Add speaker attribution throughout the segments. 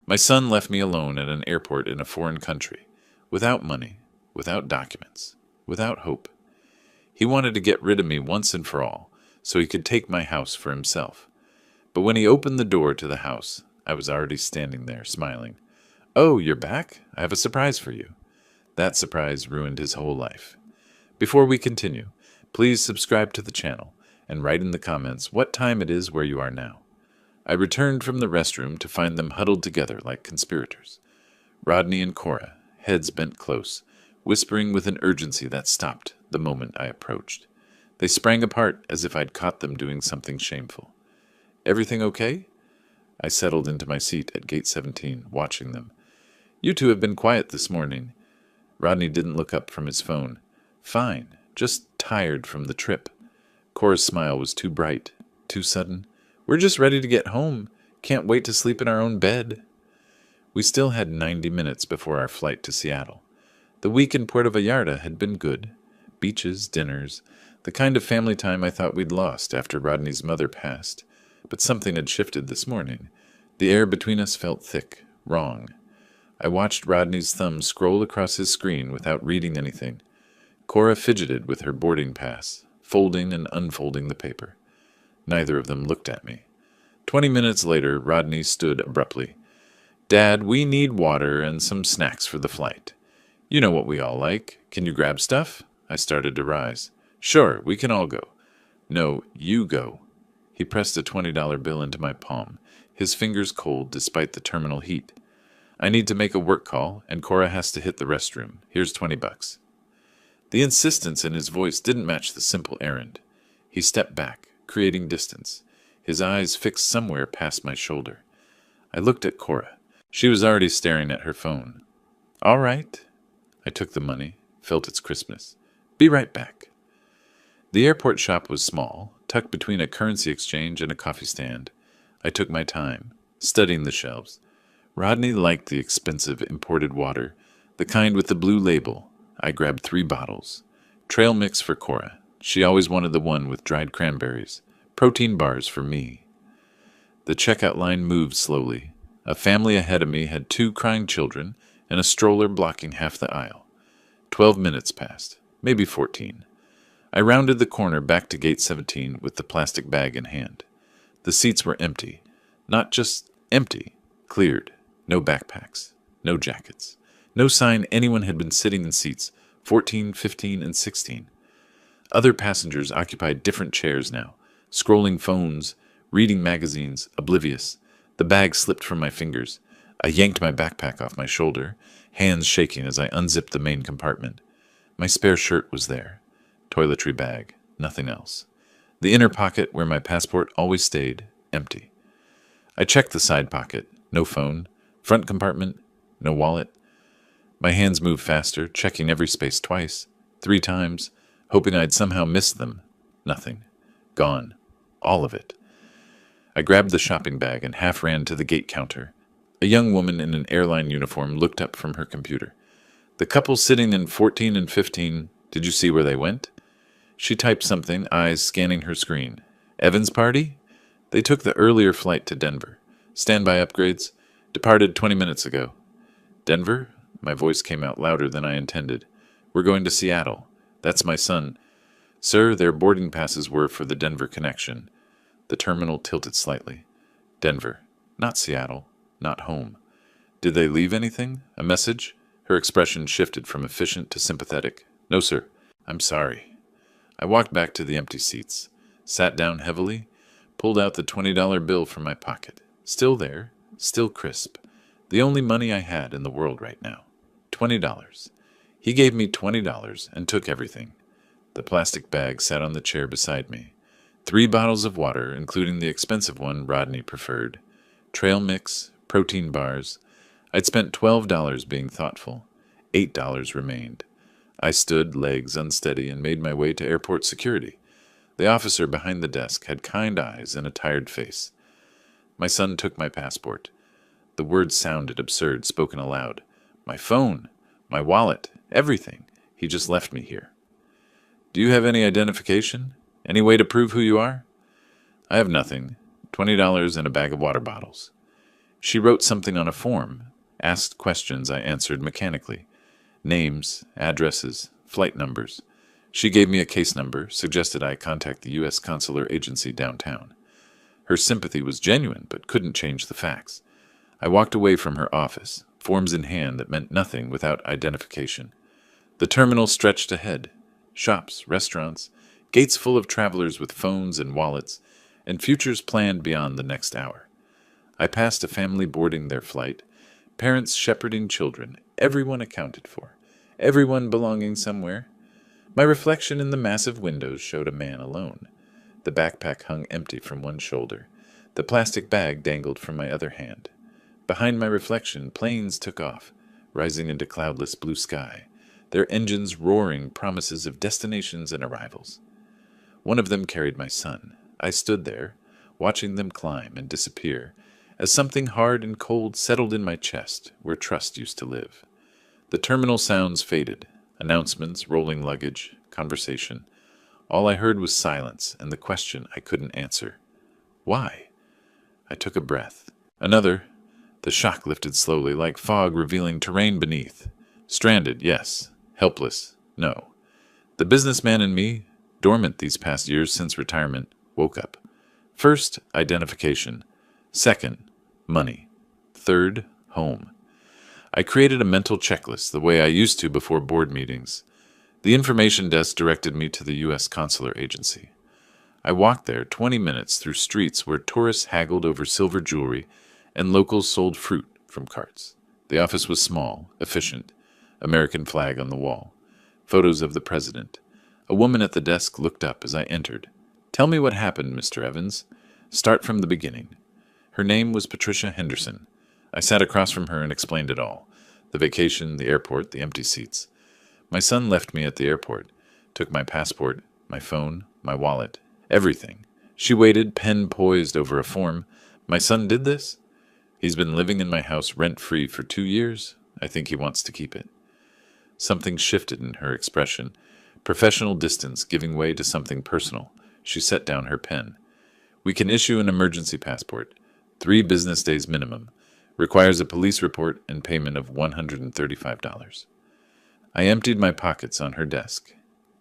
Speaker 1: My son left me alone at an airport in a foreign country, without money, without documents, without hope. He wanted to get rid of me once and for all, so he could take my house for himself. But when he opened the door to the house, I was already standing there, smiling. "Oh, you're back? I have a surprise for you." That surprise ruined his whole life. Before we continue, please subscribe to the channel and write in the comments what time it is where you are now. I returned from the restroom to find them huddled together like conspirators. Rodney and Cora, heads bent close, whispering with an urgency that stopped the moment I approached. They sprang apart as if I'd caught them doing something shameful. "Everything okay?" I settled into my seat at gate 17, watching them. "You two have been quiet this morning." Rodney didn't look up from his phone. "Fine, just tired from the trip." Cora's smile was too bright, too sudden. "We're just ready to get home. Can't wait to sleep in our own bed." We still had 90 minutes before our flight to Seattle. The week in Puerto Vallarta had been good. Beaches, dinners, the kind of family time I thought we'd lost after Rodney's mother passed. But something had shifted this morning. The air between us felt thick, wrong. I watched Rodney's thumb scroll across his screen without reading anything. Cora fidgeted with her boarding pass, folding and unfolding the paper. Neither of them looked at me. 20 minutes later, Rodney stood abruptly. "Dad, we need water and some snacks for the flight. You know what we all like. Can you grab stuff?" I started to rise. "Sure, we can all go." "No, you go." He pressed a $20 bill into my palm, his fingers cold despite the terminal heat. "I need to make a work call, and Cora has to hit the restroom. Here's $20. The insistence in his voice didn't match the simple errand. He stepped back, creating distance, his eyes fixed somewhere past my shoulder. I looked at Cora. She was already staring at her phone. "All right." I took the money, felt its crispness. "Be right back." The airport shop was small, tucked between a currency exchange and a coffee stand. I took my time, studying the shelves. Rodney liked the expensive imported water, the kind with the blue label. I grabbed 3 bottles. Trail mix for Cora. She always wanted the one with dried cranberries. Protein bars for me. The checkout line moved slowly. A family ahead of me had 2 crying children and a stroller blocking half the aisle. 12 minutes passed, maybe 14. I rounded the corner back to gate 17 with the plastic bag in hand. The seats were empty. Not just empty, cleared. No backpacks, no jackets. No sign anyone had been sitting in seats 14, 15, and 16. Other passengers occupied different chairs now, scrolling phones, reading magazines, oblivious. The bag slipped from my fingers. I yanked my backpack off my shoulder, hands shaking as I unzipped the main compartment. My spare shirt was there. Toiletry bag, nothing else. The inner pocket where my passport always stayed, empty. I checked the side pocket, no phone. Front compartment, no wallet. My hands moved faster, checking every space twice, 3 times, hoping I'd somehow missed them. Nothing. Gone. All of it. I grabbed the shopping bag and half ran to the gate counter. A young woman in an airline uniform looked up from her computer. "The couple sitting in 14 and 15, did you see where they went?" She typed something, eyes scanning her screen. "Evan's party? They took the earlier flight to Denver. Standby upgrades. Departed 20 minutes ago." "Denver?" My voice came out louder than I intended. "We're going to Seattle. That's my son." "Sir, their boarding passes were for the Denver connection." The terminal tilted slightly. "Denver. Not Seattle. Not home. Did they leave anything? A message?" Her expression shifted from efficient to sympathetic. "No, sir. I'm sorry." I walked back to the empty seats, sat down heavily, pulled out the $20 bill from my pocket. Still there, still crisp. The only money I had in the world right now. $20. He gave me $20 and took everything. The plastic bag sat on the chair beside me. 3 bottles of water, including the expensive one Rodney preferred. Trail mix, protein bars. I'd spent $12 being thoughtful. $8 remained. I stood, legs unsteady, and made my way to airport security. The officer behind the desk had kind eyes and a tired face. My son took my passport. The words sounded absurd, spoken aloud. My phone, my wallet, everything. He just left me here. "Do you have any identification? Any way to prove who you are?" "I have nothing. $20 and a bag of water bottles." She wrote something on a form, asked questions I answered mechanically. Names, addresses, flight numbers. She gave me a case number, suggested I contact the U.S. Consular Agency downtown. Her sympathy was genuine, but couldn't change the facts. I walked away from her office, forms in hand that meant nothing without identification. The terminal stretched ahead. Shops, restaurants, gates full of travelers with phones and wallets, and futures planned beyond the next hour. I passed a family boarding their flight, parents shepherding children, everyone accounted for, everyone belonging somewhere. My reflection in the massive windows showed a man alone. The backpack hung empty from one shoulder. The plastic bag dangled from my other hand. Behind my reflection, planes took off, rising into cloudless blue sky, their engines roaring promises of destinations and arrivals. One of them carried my son. I stood there, watching them climb and disappear, as something hard and cold settled in my chest, where trust used to live. The terminal sounds faded. Announcements, rolling luggage, conversation. All I heard was silence and the question I couldn't answer. Why? I took a breath. Another. The shock lifted slowly, like fog revealing terrain beneath. Stranded, yes. Helpless, no. The businessman in me, dormant these past years since retirement, woke up. First, identification. Second, money. Third, home. I created a mental checklist the way I used to before board meetings. The information desk directed me to the U.S. Consular Agency. I walked there 20 minutes through streets where tourists haggled over silver jewelry and locals sold fruit from carts. The office was small, efficient, American flag on the wall, photos of the president. A woman at the desk looked up as I entered. "Tell me what happened, Mr. Evans. Start from the beginning." Her name was Patricia Henderson. I sat across from her and explained it all. The vacation, the airport, the empty seats. My son left me at the airport, took my passport, my phone, my wallet, everything. She waited, pen poised over a form. My son did this? He's been living in my house rent-free for 2 years. I think he wants to keep it. Something shifted in her expression. Professional distance giving way to something personal. She set down her pen. "We can issue an emergency passport. 3 business days minimum. Requires a police report and payment of $135. I emptied my pockets on her desk.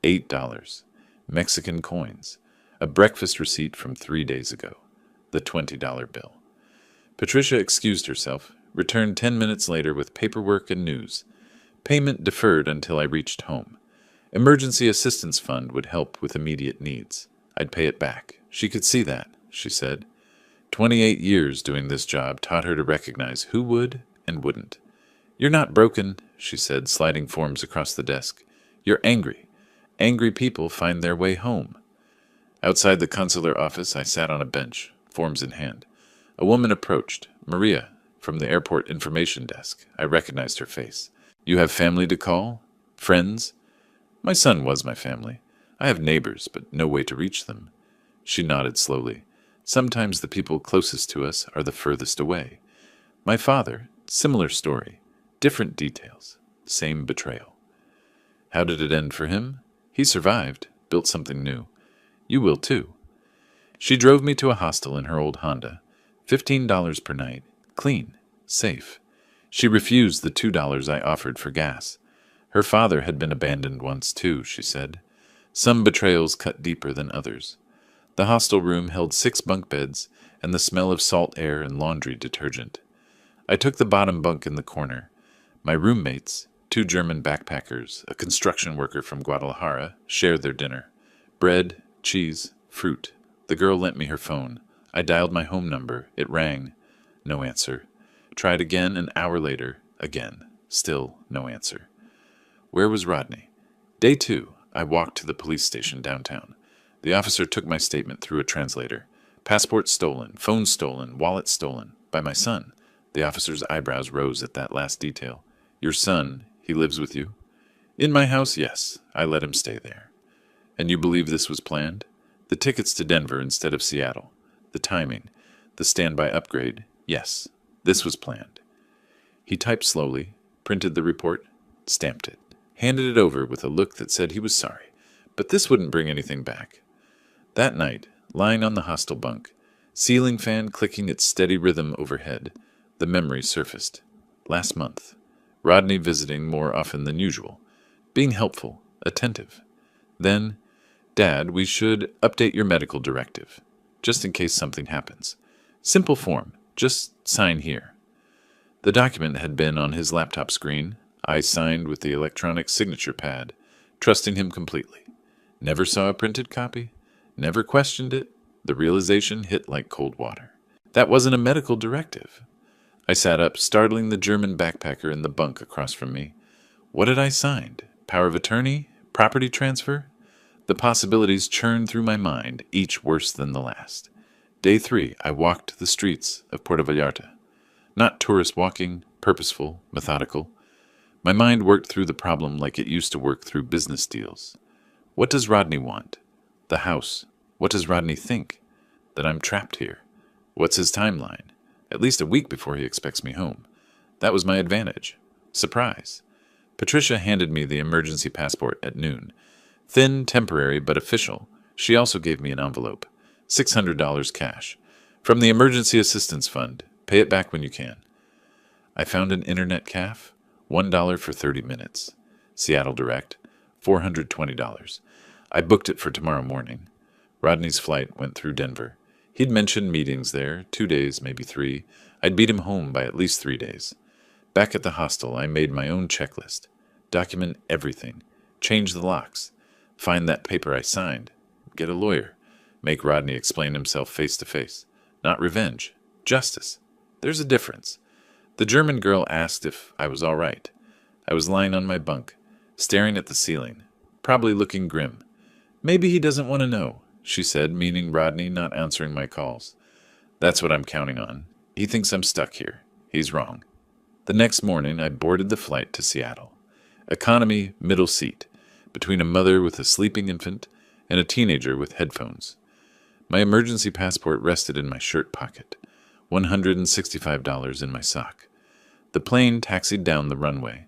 Speaker 1: $8. Mexican coins. A breakfast receipt from 3 days ago. The $20 bill. Patricia excused herself, returned 10 minutes later with paperwork and news. Payment deferred until I reached home. Emergency assistance fund would help with immediate needs. I'd pay it back. She could see that, she said. 28 years doing this job taught her to recognize who would and wouldn't. "You're not broken," she said, sliding forms across the desk. "You're angry. Angry people find their way home." Outside the consular office, I sat on a bench, forms in hand. A woman approached. Maria, from the airport information desk. I recognized her face. "You have family to call? Friends?" My son was my family. I have neighbors, but no way to reach them. She nodded slowly. Sometimes the people closest to us are the furthest away. My father, similar story, different details, same betrayal. How did it end for him? He survived, built something new. You will too. She drove me to a hostel in her old Honda. $15 per night, clean, safe. She refused the $2 I offered for gas. Her father had been abandoned once too, she said. Some betrayals cut deeper than others. The hostel room held 6 bunk beds and the smell of salt air and laundry detergent. I took the bottom bunk in the corner. My roommates, 2 German backpackers, a construction worker from Guadalajara, shared their dinner. Bread, cheese, fruit. The girl lent me her phone. I dialed my home number. It rang. No answer. Tried again an hour later. Again. Still no answer. Where was Rodney? Day 2, I walked to the police station downtown. The officer took my statement through a translator. Passport stolen, phone stolen, wallet stolen. By my son. The officer's eyebrows rose at that last detail. Your son, he lives with you? In my house, yes. I let him stay there. And you believe this was planned? The tickets to Denver instead of Seattle. The timing. The standby upgrade. Yes. This was planned. He typed slowly, printed the report, stamped it, handed it over with a look that said he was sorry, but this wouldn't bring anything back. That night, lying on the hostel bunk, ceiling fan clicking its steady rhythm overhead, The memory surfaced. Last month. Rodney visiting more often than usual. Being helpful, attentive. Then, Dad, we should update your medical directive, just in case something happens. Simple form, just sign here. The document had been on his laptop screen. I signed with the electronic signature pad, trusting him completely. Never saw a printed copy, never questioned it. The realization hit like cold water. That wasn't a medical directive. I sat up, startling the German backpacker in the bunk across from me. What had I signed? Power of attorney? Property transfer? The possibilities churned through my mind, each worse than the last. Day 3, I walked the streets of Puerto Vallarta. Not tourist walking, purposeful, methodical. My mind worked through the problem like it used to work through business deals. What does Rodney want? The house. What does Rodney think? That I'm trapped here. What's his timeline? At least a week before he expects me home. That was my advantage. Surprise. Patricia handed me the emergency passport at noon. Thin, temporary, but official. She also gave me an envelope. $600 cash. From the Emergency Assistance Fund. Pay it back when you can. I found an internet caf. $1 for 30 minutes. Seattle Direct. $420. I booked it for tomorrow morning. Rodney's flight went through Denver. He'd mentioned meetings there, 2 days, maybe 3. I'd beat him home by at least 3 days. Back at the hostel, I made my own checklist. Document everything. Change the locks. Find that paper I signed. Get a lawyer. Make Rodney explain himself face to face. Not revenge. Justice. There's a difference. The German girl asked if I was all right. I was lying on my bunk, staring at the ceiling, probably looking grim. Maybe he doesn't want to know, she said, meaning Rodney not answering my calls. That's what I'm counting on. He thinks I'm stuck here. He's wrong. The next morning, I boarded the flight to Seattle. Economy, middle seat, between a mother with a sleeping infant and a teenager with headphones. My emergency passport rested in my shirt pocket, $165 in my sock. The plane taxied down the runway.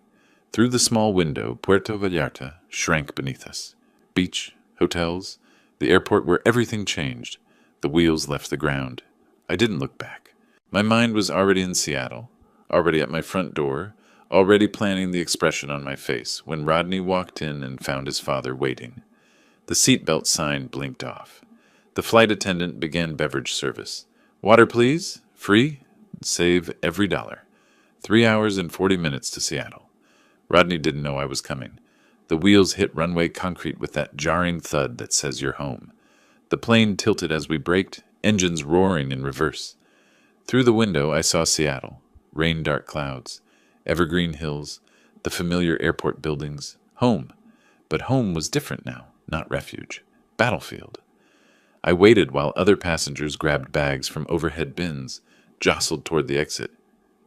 Speaker 1: Through the small window, Puerto Vallarta shrank beneath us. Beach, hotels, the airport where everything changed. The wheels left the ground. I didn't look back. My mind was already in Seattle, already at my front door, already planning the expression on my face when Rodney walked in and found his father waiting. The seatbelt sign blinked off. The flight attendant began beverage service. Water, please? Free? Save every dollar. 3 hours and 40 minutes to Seattle. Rodney didn't know I was coming. The wheels hit runway concrete with that jarring thud that says you're home. The plane tilted as we braked, engines roaring in reverse. Through the window I saw Seattle, rain-dark clouds, evergreen hills, the familiar airport buildings, home. But home was different now, not refuge. Battlefield. I waited while other passengers grabbed bags from overhead bins, jostled toward the exit.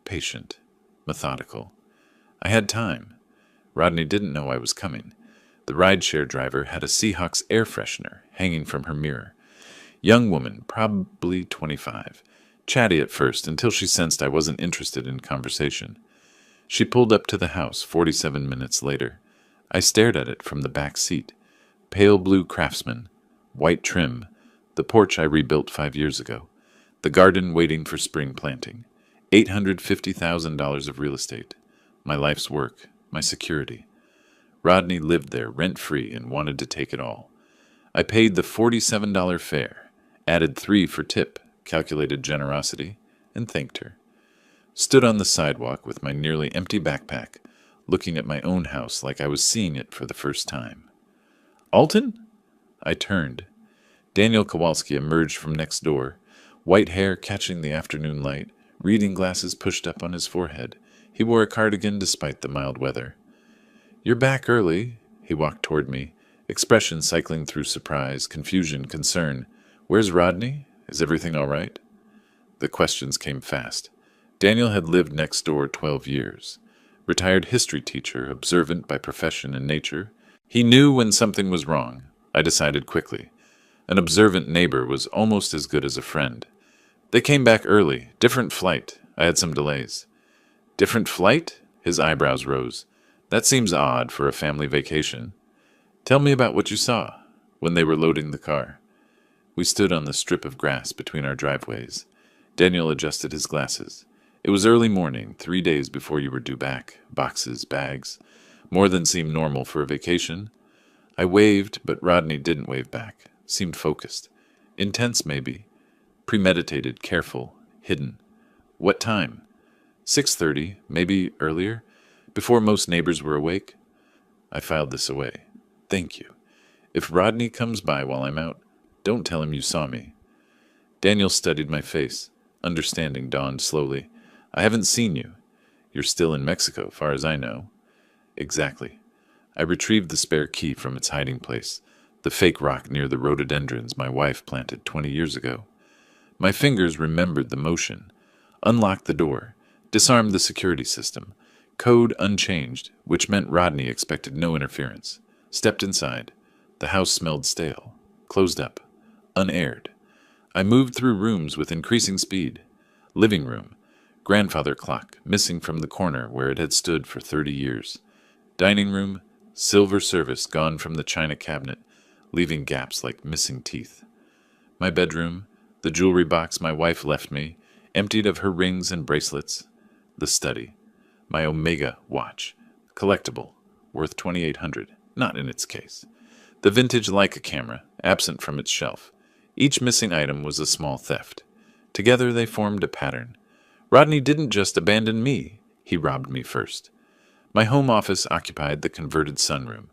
Speaker 1: Patient, methodical. I had time. Rodney didn't know I was coming. The rideshare driver had a Seahawks air freshener hanging from her mirror. Young woman, probably 25. Chatty at first until she sensed I wasn't interested in conversation. She pulled up to the house 47 minutes later. I stared at it from the back seat. Pale blue Craftsman, white trim, the porch I rebuilt 5 years ago, the garden waiting for spring planting, $850,000 of real estate, my life's work, my security. Rodney lived there rent-free and wanted to take it all. I paid the $47 fare, added $3 for tip, calculated generosity, and thanked her. Stood on the sidewalk with my nearly empty backpack, looking at my own house like I was seeing it for the first time. Alton? I turned. Daniel Kowalski emerged from next door, white hair catching the afternoon light, reading glasses pushed up on his forehead. He wore a cardigan despite the mild weather. You're back early. He walked toward me, expression cycling through surprise, confusion, concern. Where's Rodney? Is everything all right? The questions came fast. Daniel had lived next door 12 years. Retired history teacher, observant by profession and nature. He knew when something was wrong. I decided quickly. An observant neighbor was almost as good as a friend. They came back early. Different flight. I had some delays. Different flight? His eyebrows rose. That seems odd for a family vacation. Tell me about what you saw when they were loading the car. We stood on the strip of grass between our driveways. Daniel adjusted his glasses. It was early morning, 3 days before you were due back. Boxes, bags. More than seemed normal for a vacation. I waved, but Rodney didn't wave back. Seemed focused. Intense, maybe. Premeditated, careful, hidden. What time? 6:30, maybe earlier? Before most neighbors were awake? I filed this away. Thank you. If Rodney comes by while I'm out, don't tell him you saw me. Daniel studied my face. Understanding dawned slowly. I haven't seen you. You're still in Mexico, far as I know. Exactly. I retrieved the spare key from its hiding place, the fake rock near the rhododendrons my wife planted 20 years ago. My fingers remembered the motion. Unlocked the door. Disarmed the security system. Code unchanged, which meant Rodney expected no interference. Stepped inside. The house smelled stale. Closed up. Unaired. I moved through rooms with increasing speed. Living room. Grandfather clock, missing from the corner where it had stood for 30 years. Dining room. Silver service gone from the china cabinet, leaving gaps like missing teeth. My bedroom. The jewelry box my wife left me, emptied of her rings and bracelets. The study. My Omega watch. Collectible. Worth $2,800. Not in its case. The vintage Leica camera, absent from its shelf. Each missing item was a small theft. Together they formed a pattern. Rodney didn't just abandon me. He robbed me first. My home office occupied the converted sunroom.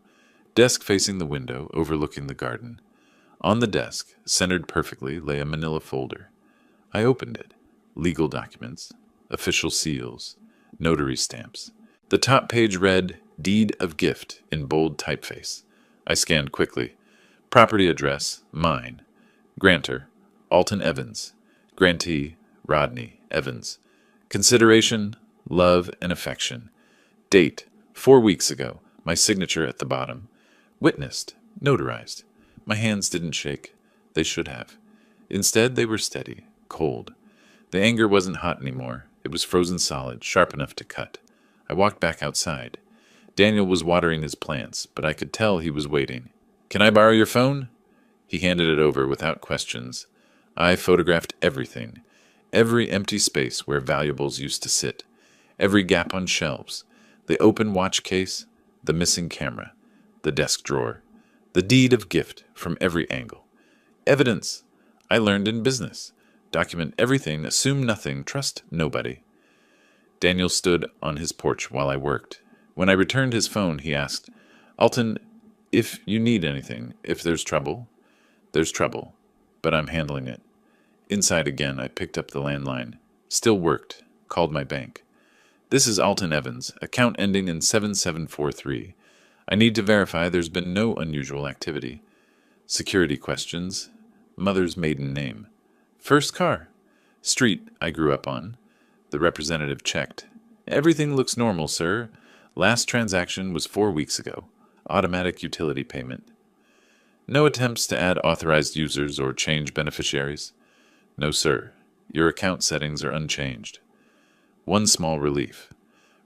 Speaker 1: Desk facing the window, overlooking the garden. On the desk, centered perfectly, lay a manila folder. I opened it. Legal documents. Official seals. Notary stamps. The top page read, Deed of Gift, in bold typeface. I scanned quickly. Property address, mine. Grantor, Alton Evans. Grantee, Rodney Evans. Consideration, love and affection. Date, 4 weeks ago. My signature at the bottom. Witnessed, notarized. My hands didn't shake. They should have. Instead, they were steady, cold. The anger wasn't hot anymore. It was frozen solid, sharp enough to cut. I walked back outside. Daniel was watering his plants, but I could tell he was waiting. Can I borrow your phone? He handed it over without questions. I photographed everything. Every empty space where valuables used to sit. Every gap on shelves. The open watch case. The missing camera. The desk drawer. The deed of gift from every angle. Evidence. I learned in business. Document everything, assume nothing, trust nobody. Daniel stood on his porch while I worked. When I returned his phone, he asked, Alton, if you need anything, if there's trouble. There's trouble, but I'm handling it. Inside again, I picked up the landline. Still worked. Called my bank. This is Alton Evans, account ending in 7743. I need to verify there's been no unusual activity. Security questions. Mother's maiden name. First car. Street I grew up on. The representative checked. Everything looks normal, sir. Last transaction was 4 weeks ago. Automatic utility payment. No attempts to add authorized users or change beneficiaries? No, sir. Your account settings are unchanged. One small relief.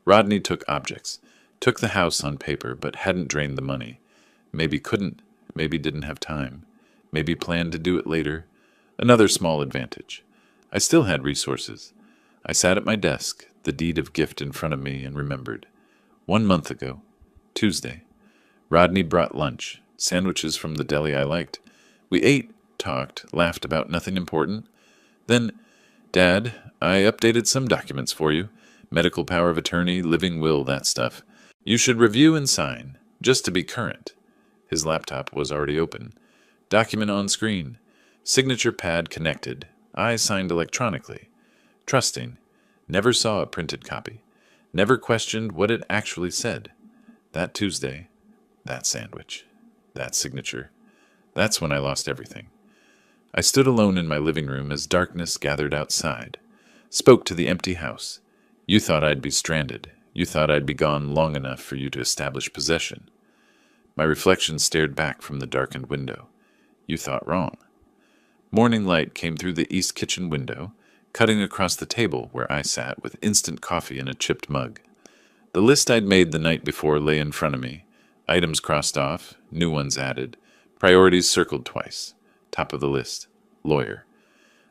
Speaker 1: Rodney took objects. Took the house on paper, but hadn't drained the money. Maybe couldn't. Maybe didn't have time. Maybe planned to do it later. Another small advantage. I still had resources. I sat at my desk, the deed of gift in front of me, and remembered. 1 month ago. Tuesday. Rodney brought lunch. Sandwiches from the deli I liked. We ate, talked, laughed about nothing important. Then, Dad, I updated some documents for you. Medical power of attorney, living will, that stuff. You should review and sign, just to be current. His laptop was already open. Document on screen. Signature pad connected. I signed electronically. Trusting. Never saw a printed copy. Never questioned what it actually said. That Tuesday. That sandwich. That signature. That's when I lost everything. I stood alone in my living room as darkness gathered outside. Spoke to the empty house. You thought I'd be stranded. You thought I'd be gone long enough for you to establish possession. My reflection stared back from the darkened window. You thought wrong. Morning light came through the east kitchen window, cutting across the table where I sat with instant coffee in a chipped mug. The list I'd made the night before lay in front of me. Items crossed off, new ones added, priorities circled twice. Top of the list. Lawyer.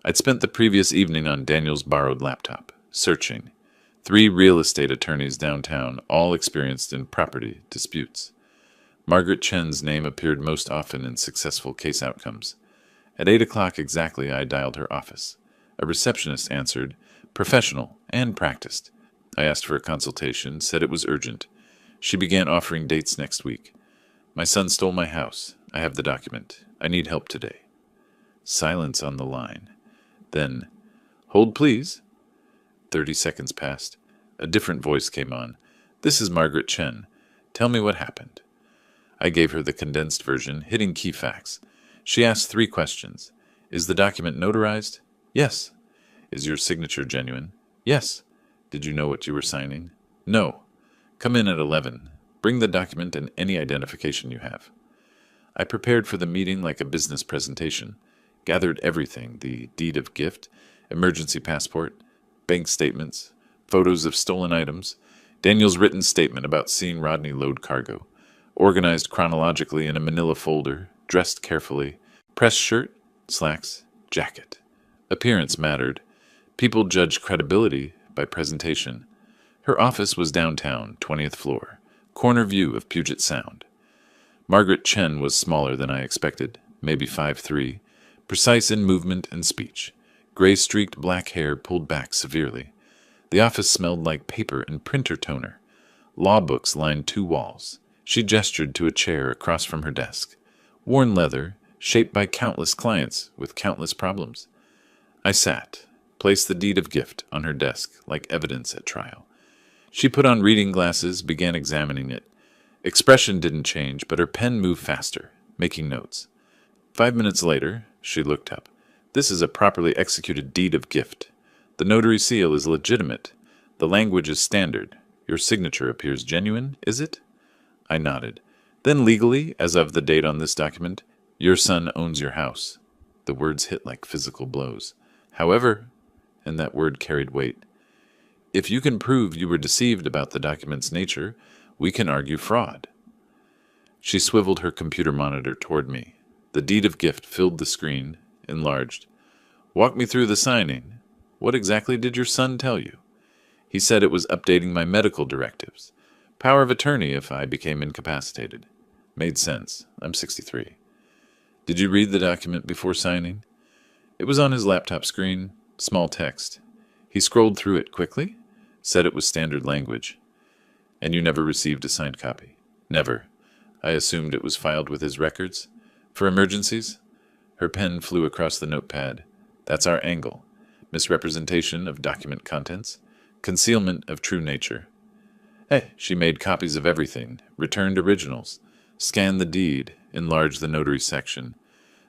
Speaker 1: I'd spent the previous evening on Daniel's borrowed laptop. Searching. 3 real estate attorneys downtown, all experienced in property disputes. Margaret Chen's name appeared most often in successful case outcomes. At 8 o'clock exactly, I dialed her office. A receptionist answered, professional and practiced. I asked for a consultation, said it was urgent. She began offering dates next week. My son stole my house. I have the document. I need help today. Silence on the line. Then, hold please. 30 seconds passed. A different voice came on. This is Margaret Chen. Tell me what happened. I gave her the condensed version, hitting key facts. She asked 3 questions. Is the document notarized? Yes. Is your signature genuine? Yes. Did you know what you were signing? No. Come in at 11. Bring the document and any identification you have. I prepared for the meeting like a business presentation. Gathered everything, the deed of gift, emergency passport, bank statements, photos of stolen items, Daniel's written statement about seeing Rodney load cargo, organized chronologically in a manila folder, dressed carefully, pressed shirt, slacks, jacket. Appearance mattered. People judged credibility by presentation. Her office was downtown, 20th floor, corner view of Puget Sound. Margaret Chen was smaller than I expected, maybe 5'3", precise in movement and speech. Gray-streaked black hair pulled back severely. The office smelled like paper and printer toner. Law books lined 2 walls. She gestured to a chair across from her desk. Worn leather, shaped by countless clients with countless problems. I sat, placed the deed of gift on her desk like evidence at trial. She put on reading glasses, began examining it. Expression didn't change, but her pen moved faster, making notes. 5 minutes later, she looked up. This is a properly executed deed of gift. The notary seal is legitimate. The language is standard. Your signature appears genuine, is it? I nodded. Then legally, as of the date on this document, your son owns your house. The words hit like physical blows. However, and that word carried weight, if you can prove you were deceived about the document's nature, we can argue fraud. She swiveled her computer monitor toward me. The deed of gift filled the screen, enlarged. Walk me through the signing. What exactly did your son tell you? He said it was updating my medical directives. Power of attorney if I became incapacitated. Made sense. I'm 63. Did you read the document before signing? It was on his laptop screen, small text. He scrolled through it quickly, said it was standard language. And you never received a signed copy? Never. I assumed it was filed with his records. For emergencies? Her pen flew across the notepad. That's our angle. Misrepresentation of document contents. Concealment of true nature. Hey, she made copies of everything, returned originals, scanned the deed, enlarged the notary section.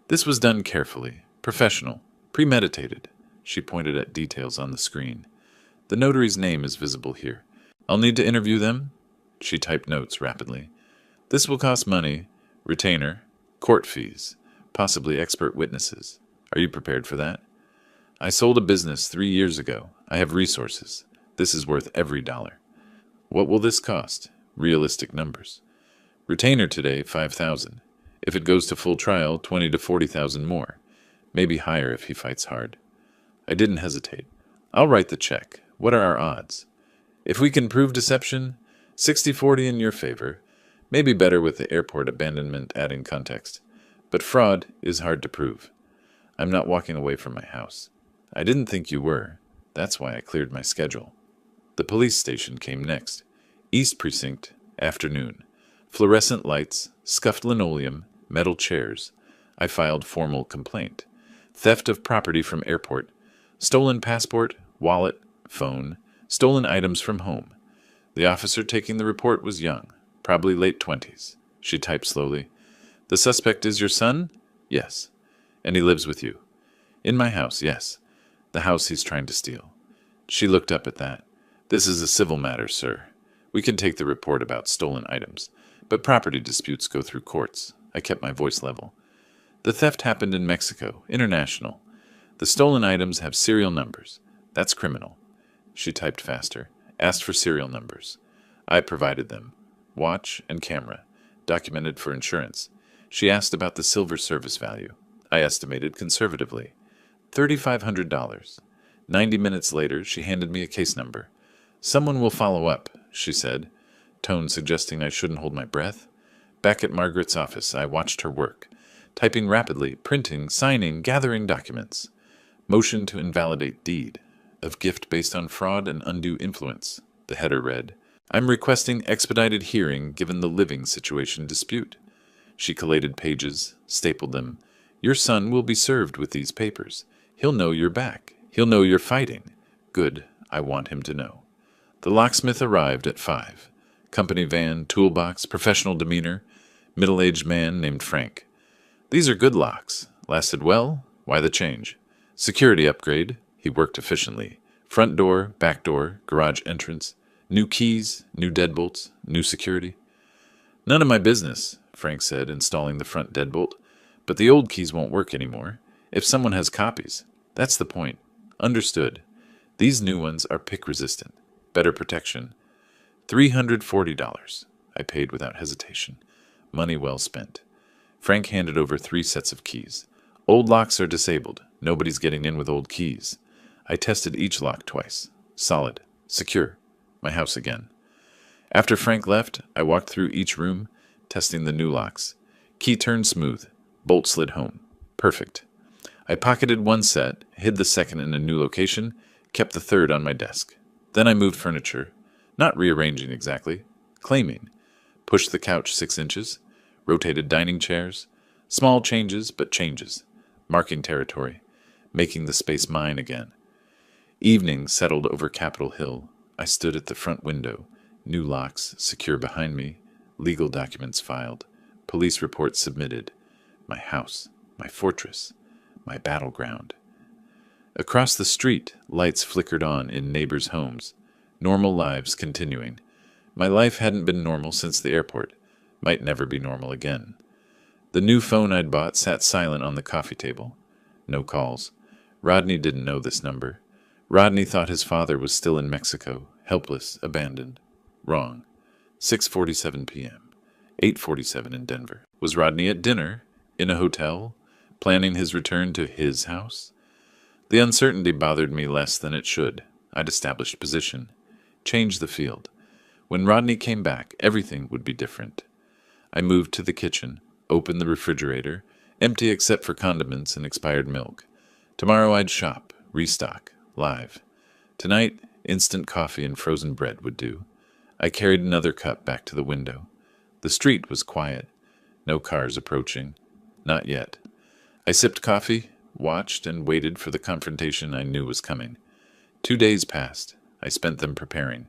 Speaker 1: This was done carefully, professional, premeditated. She pointed at details on the screen. The notary's name is visible here. I'll need to interview them. She typed notes rapidly. This will cost money, retainer, court fees, possibly expert witnesses. Are you prepared for that? I sold a business 3 years ago. I have resources. This is worth every dollar. What will this cost? Realistic numbers. Retainer today, $5,000. If it goes to full trial, $20,000 to $40,000 more. Maybe higher if he fights hard. I didn't hesitate. I'll write the check. What are our odds? If we can prove deception, 60-40 in your favor. Maybe better with the airport abandonment adding context. But fraud is hard to prove. I'm not walking away from my house. I didn't think you were. That's why I cleared my schedule. The police station came next. East Precinct, afternoon. Fluorescent lights, scuffed linoleum, metal chairs. I filed formal complaint. Theft of property from airport. Stolen passport, wallet, phone. Stolen items from home. The officer taking the report was young, probably late 20s. She typed slowly. The suspect is your son? Yes. And he lives with you? In my house, yes. The house he's trying to steal. She looked up at that. This is a civil matter, sir. We can take the report about stolen items, but property disputes go through courts. I kept my voice level. The theft happened in Mexico, international. The stolen items have serial numbers. That's criminal. She typed faster, asked for serial numbers. I provided them. Watch and camera, documented for insurance. She asked about the silver service value. I estimated conservatively. $3,500. 90 minutes later, she handed me a case number. "Someone will follow up," she said, tone suggesting I shouldn't hold my breath. Back at Margaret's office, I watched her work, typing rapidly, printing, signing, gathering documents. "Motion to invalidate deed of gift based on fraud and undue influence," the header read. "I'm requesting expedited hearing given the living situation dispute." She collated pages, stapled them. "Your son will be served with these papers. He'll know you're back. He'll know you're fighting. Good, I want him to know." The locksmith arrived at 5. Company van, toolbox, professional demeanor, middle-aged man named Frank. "These are good locks. Lasted well? Why the change?" "Security upgrade." He worked efficiently. "Front door, back door, garage entrance. New keys, new deadbolts, new security." "None of my business," Frank said, installing the front deadbolt. "But the old keys won't work anymore. If someone has copies. That's the point." "Understood. These new ones are pick-resistant. Better protection." $340. I paid without hesitation. Money well spent. Frank handed over 3 sets of keys. "Old locks are disabled. Nobody's getting in with old keys." I tested each lock twice. Solid. Secure. My house again. After Frank left, I walked through each room, testing the new locks. Key turned smooth. Bolt slid home. Perfect. I pocketed 1 set, hid the second in a new location, kept the third on my desk. Then I moved furniture. Not rearranging exactly. Claiming. Pushed the couch 6 inches. Rotated dining chairs. Small changes, but changes. Marking territory. Making the space mine again. Evening settled over Capitol Hill. I stood at the front window. New locks secure behind me. Legal documents filed. Police reports submitted. My house. My fortress. My battleground. Across the street, lights flickered on in neighbors' homes. Normal lives continuing. My life hadn't been normal since the airport. Might never be normal again. The new phone I'd bought sat silent on the coffee table. No calls. Rodney didn't know this number. Rodney thought his father was still in Mexico, helpless, abandoned. Wrong. 6:47 p.m. 8:47 in Denver. Was Rodney at dinner? In a hotel? Planning his return to his house? The uncertainty bothered me less than it should. I'd established position. Changed the field. When Rodney came back, everything would be different. I moved to the kitchen, opened the refrigerator, empty except for condiments and expired milk. Tomorrow I'd shop, restock, live. Tonight, instant coffee and frozen bread would do. I carried another cup back to the window. The street was quiet. No cars approaching. Not yet. I sipped coffee, watched, and waited for the confrontation I knew was coming. 2 days passed. I spent them preparing.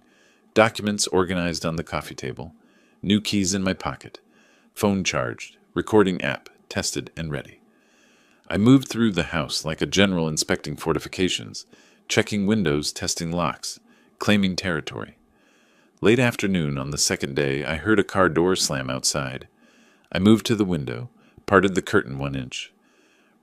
Speaker 1: Documents organized on the coffee table. New keys in my pocket. Phone charged. Recording app tested and ready. I moved through the house like a general inspecting fortifications, checking windows, testing locks, claiming territory. Late afternoon on the second day, I heard a car door slam outside. I moved to the window, parted the curtain 1 inch.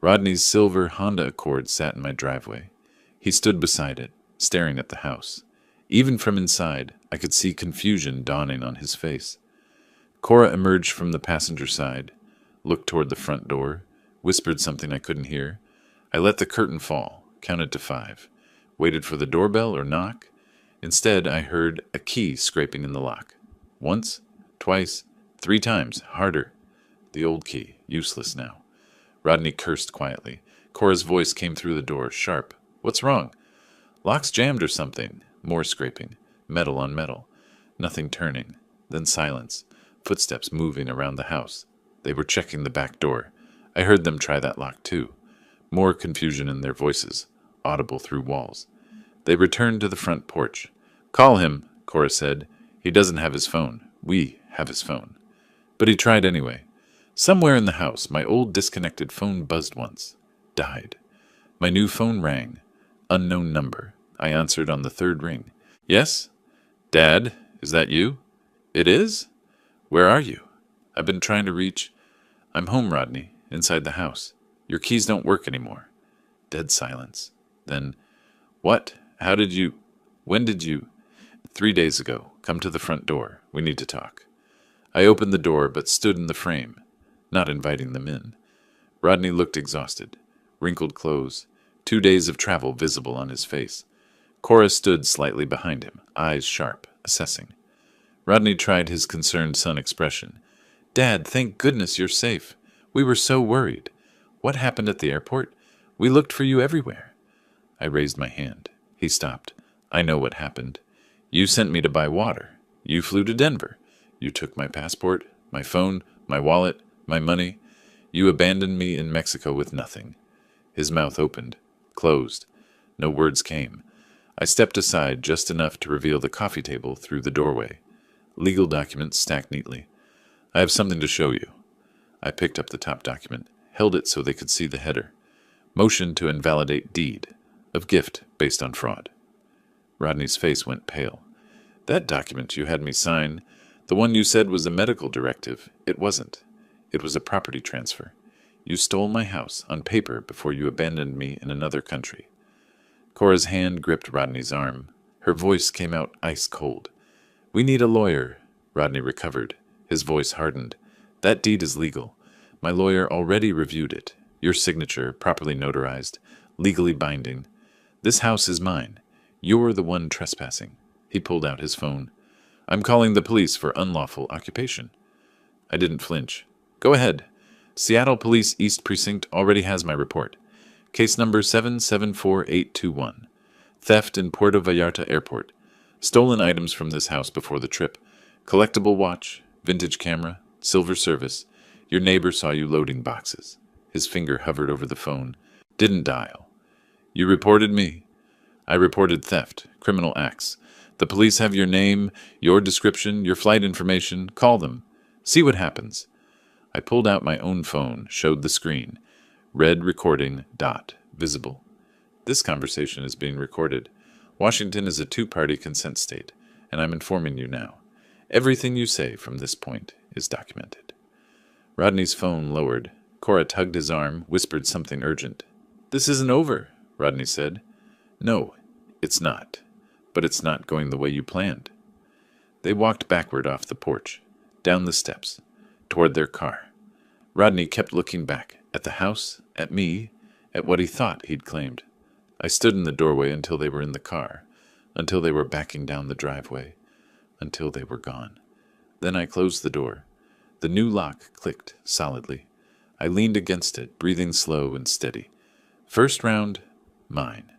Speaker 1: Rodney's silver Honda Accord sat in my driveway. He stood beside it, staring at the house. Even from inside, I could see confusion dawning on his face. Cora emerged from the passenger side, looked toward the front door, whispered something I couldn't hear. I let the curtain fall, counted to 5, waited for the doorbell or knock. Instead, I heard a key scraping in the lock. Once, twice, 3 times, harder. The old key, useless now. Rodney cursed quietly. Cora's voice came through the door, sharp. "What's wrong?" "Lock's jammed or something." More scraping. Metal on metal. Nothing turning. Then silence. Footsteps moving around the house. They were checking the back door. I heard them try that lock too. More confusion in their voices, audible through walls. They returned to the front porch. "Call him," Cora said. "He doesn't have his phone. We have his phone." But he tried anyway. Somewhere in the house, my old disconnected phone buzzed once. Died. My new phone rang. Unknown number. I answered on the 3rd ring. "Yes? Dad, is that you?" "It is? Where are you?" "I've been trying to reach—" "I'm home, Rodney, inside the house. Your keys don't work anymore." Dead silence. Then, "What? How did you— When did you—" "3 days ago. Come to the front door. We need to talk." I opened the door, but stood in the frame, not inviting them in. Rodney looked exhausted. Wrinkled clothes, 2 days of travel visible on his face. Cora stood slightly behind him, eyes sharp, assessing. Rodney tried his concerned son expression. "Dad, thank goodness you're safe. We were so worried. What happened at the airport? We looked for you everywhere." I raised my hand. He stopped. "I know what happened. You sent me to buy water. You flew to Denver. You took my passport, my phone, my wallet, my money. You abandoned me in Mexico with nothing." His mouth opened, closed. No words came. I stepped aside just enough to reveal the coffee table through the doorway. Legal documents stacked neatly. "I have something to show you." I picked up the top document, held it so they could see the header. "Motion to invalidate deed of gift based on fraud." Rodney's face went pale. "That document you had me sign, the one you said was a medical directive, it wasn't. It was a property transfer. You stole my house on paper before you abandoned me in another country." Cora's hand gripped Rodney's arm. Her voice came out ice cold. "We need a lawyer." Rodney recovered. His voice hardened. "That deed is legal. My lawyer already reviewed it. Your signature, properly notarized, legally binding. This house is mine. You're the one trespassing." He pulled out his phone. "I'm calling the police for unlawful occupation." I didn't flinch. "Go ahead. Seattle Police East Precinct already has my report. Case number 774821. Theft in Puerto Vallarta Airport. Stolen items from this house before the trip. Collectible watch, vintage camera, silver service. Your neighbor saw you loading boxes." His finger hovered over the phone. "Didn't dial. You reported me." "I reported theft, criminal acts. The police have your name, your description, your flight information. Call them. See what happens." I pulled out my own phone, showed the screen. Red recording dot visible. "This conversation is being recorded. Washington is a two-party consent state, and I'm informing you now. Everything you say from this point is documented." Rodney's phone lowered. Cora tugged his arm, whispered something urgent. "This isn't over," Rodney said. "No, it's not. But it's not going the way you planned." They walked backward off the porch, down the steps, toward their car. Rodney kept looking back, at the house, at me, at what he thought he'd claimed. I stood in the doorway until they were in the car, until they were backing down the driveway, until they were gone. Then I closed the door. The new lock clicked solidly. I leaned against it, breathing slow and steady. First round, mine.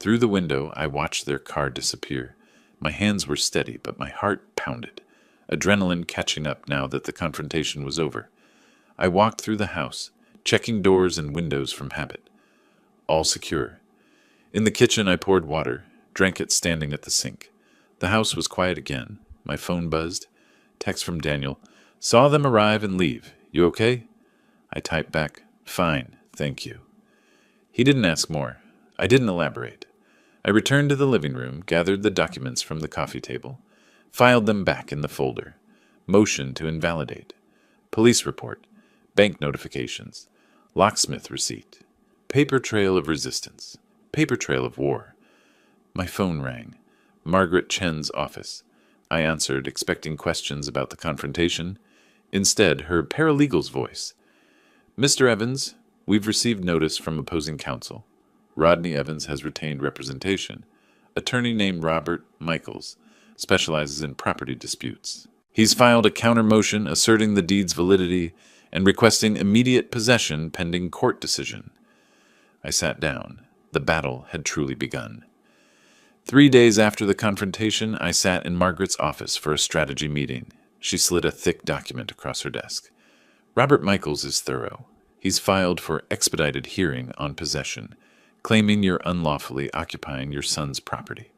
Speaker 1: Through the window, I watched their car disappear. My hands were steady, but my heart pounded, adrenaline catching up now that the confrontation was over. I walked through the house, checking doors and windows from habit. All secure. In the kitchen, I poured water, drank it standing at the sink. The house was quiet again. My phone buzzed. Text from Daniel. "Saw them arrive and leave. You okay?" I typed back, "Fine, thank you." He didn't ask more. I didn't elaborate. I returned to the living room, gathered the documents from the coffee table, filed them back in the folder. Motion to invalidate. Police report. Bank notifications. Locksmith receipt. Paper trail of resistance. Paper trail of war. My phone rang. Margaret Chen's office. I answered, expecting questions about the confrontation. Instead, her paralegal's voice. "Mr. Evans, we've received notice from opposing counsel. Rodney Evans has retained representation. Attorney named Robert Michaels specializes in property disputes. He's filed a counter motion asserting the deed's validity and requesting immediate possession pending court decision." I sat down. The battle had truly begun. 3 days after the confrontation, I sat in Margaret's office for a strategy meeting. She slid a thick document across her desk. "Robert Michaels is thorough. He's filed for expedited hearing on possession, claiming you're unlawfully occupying your son's property."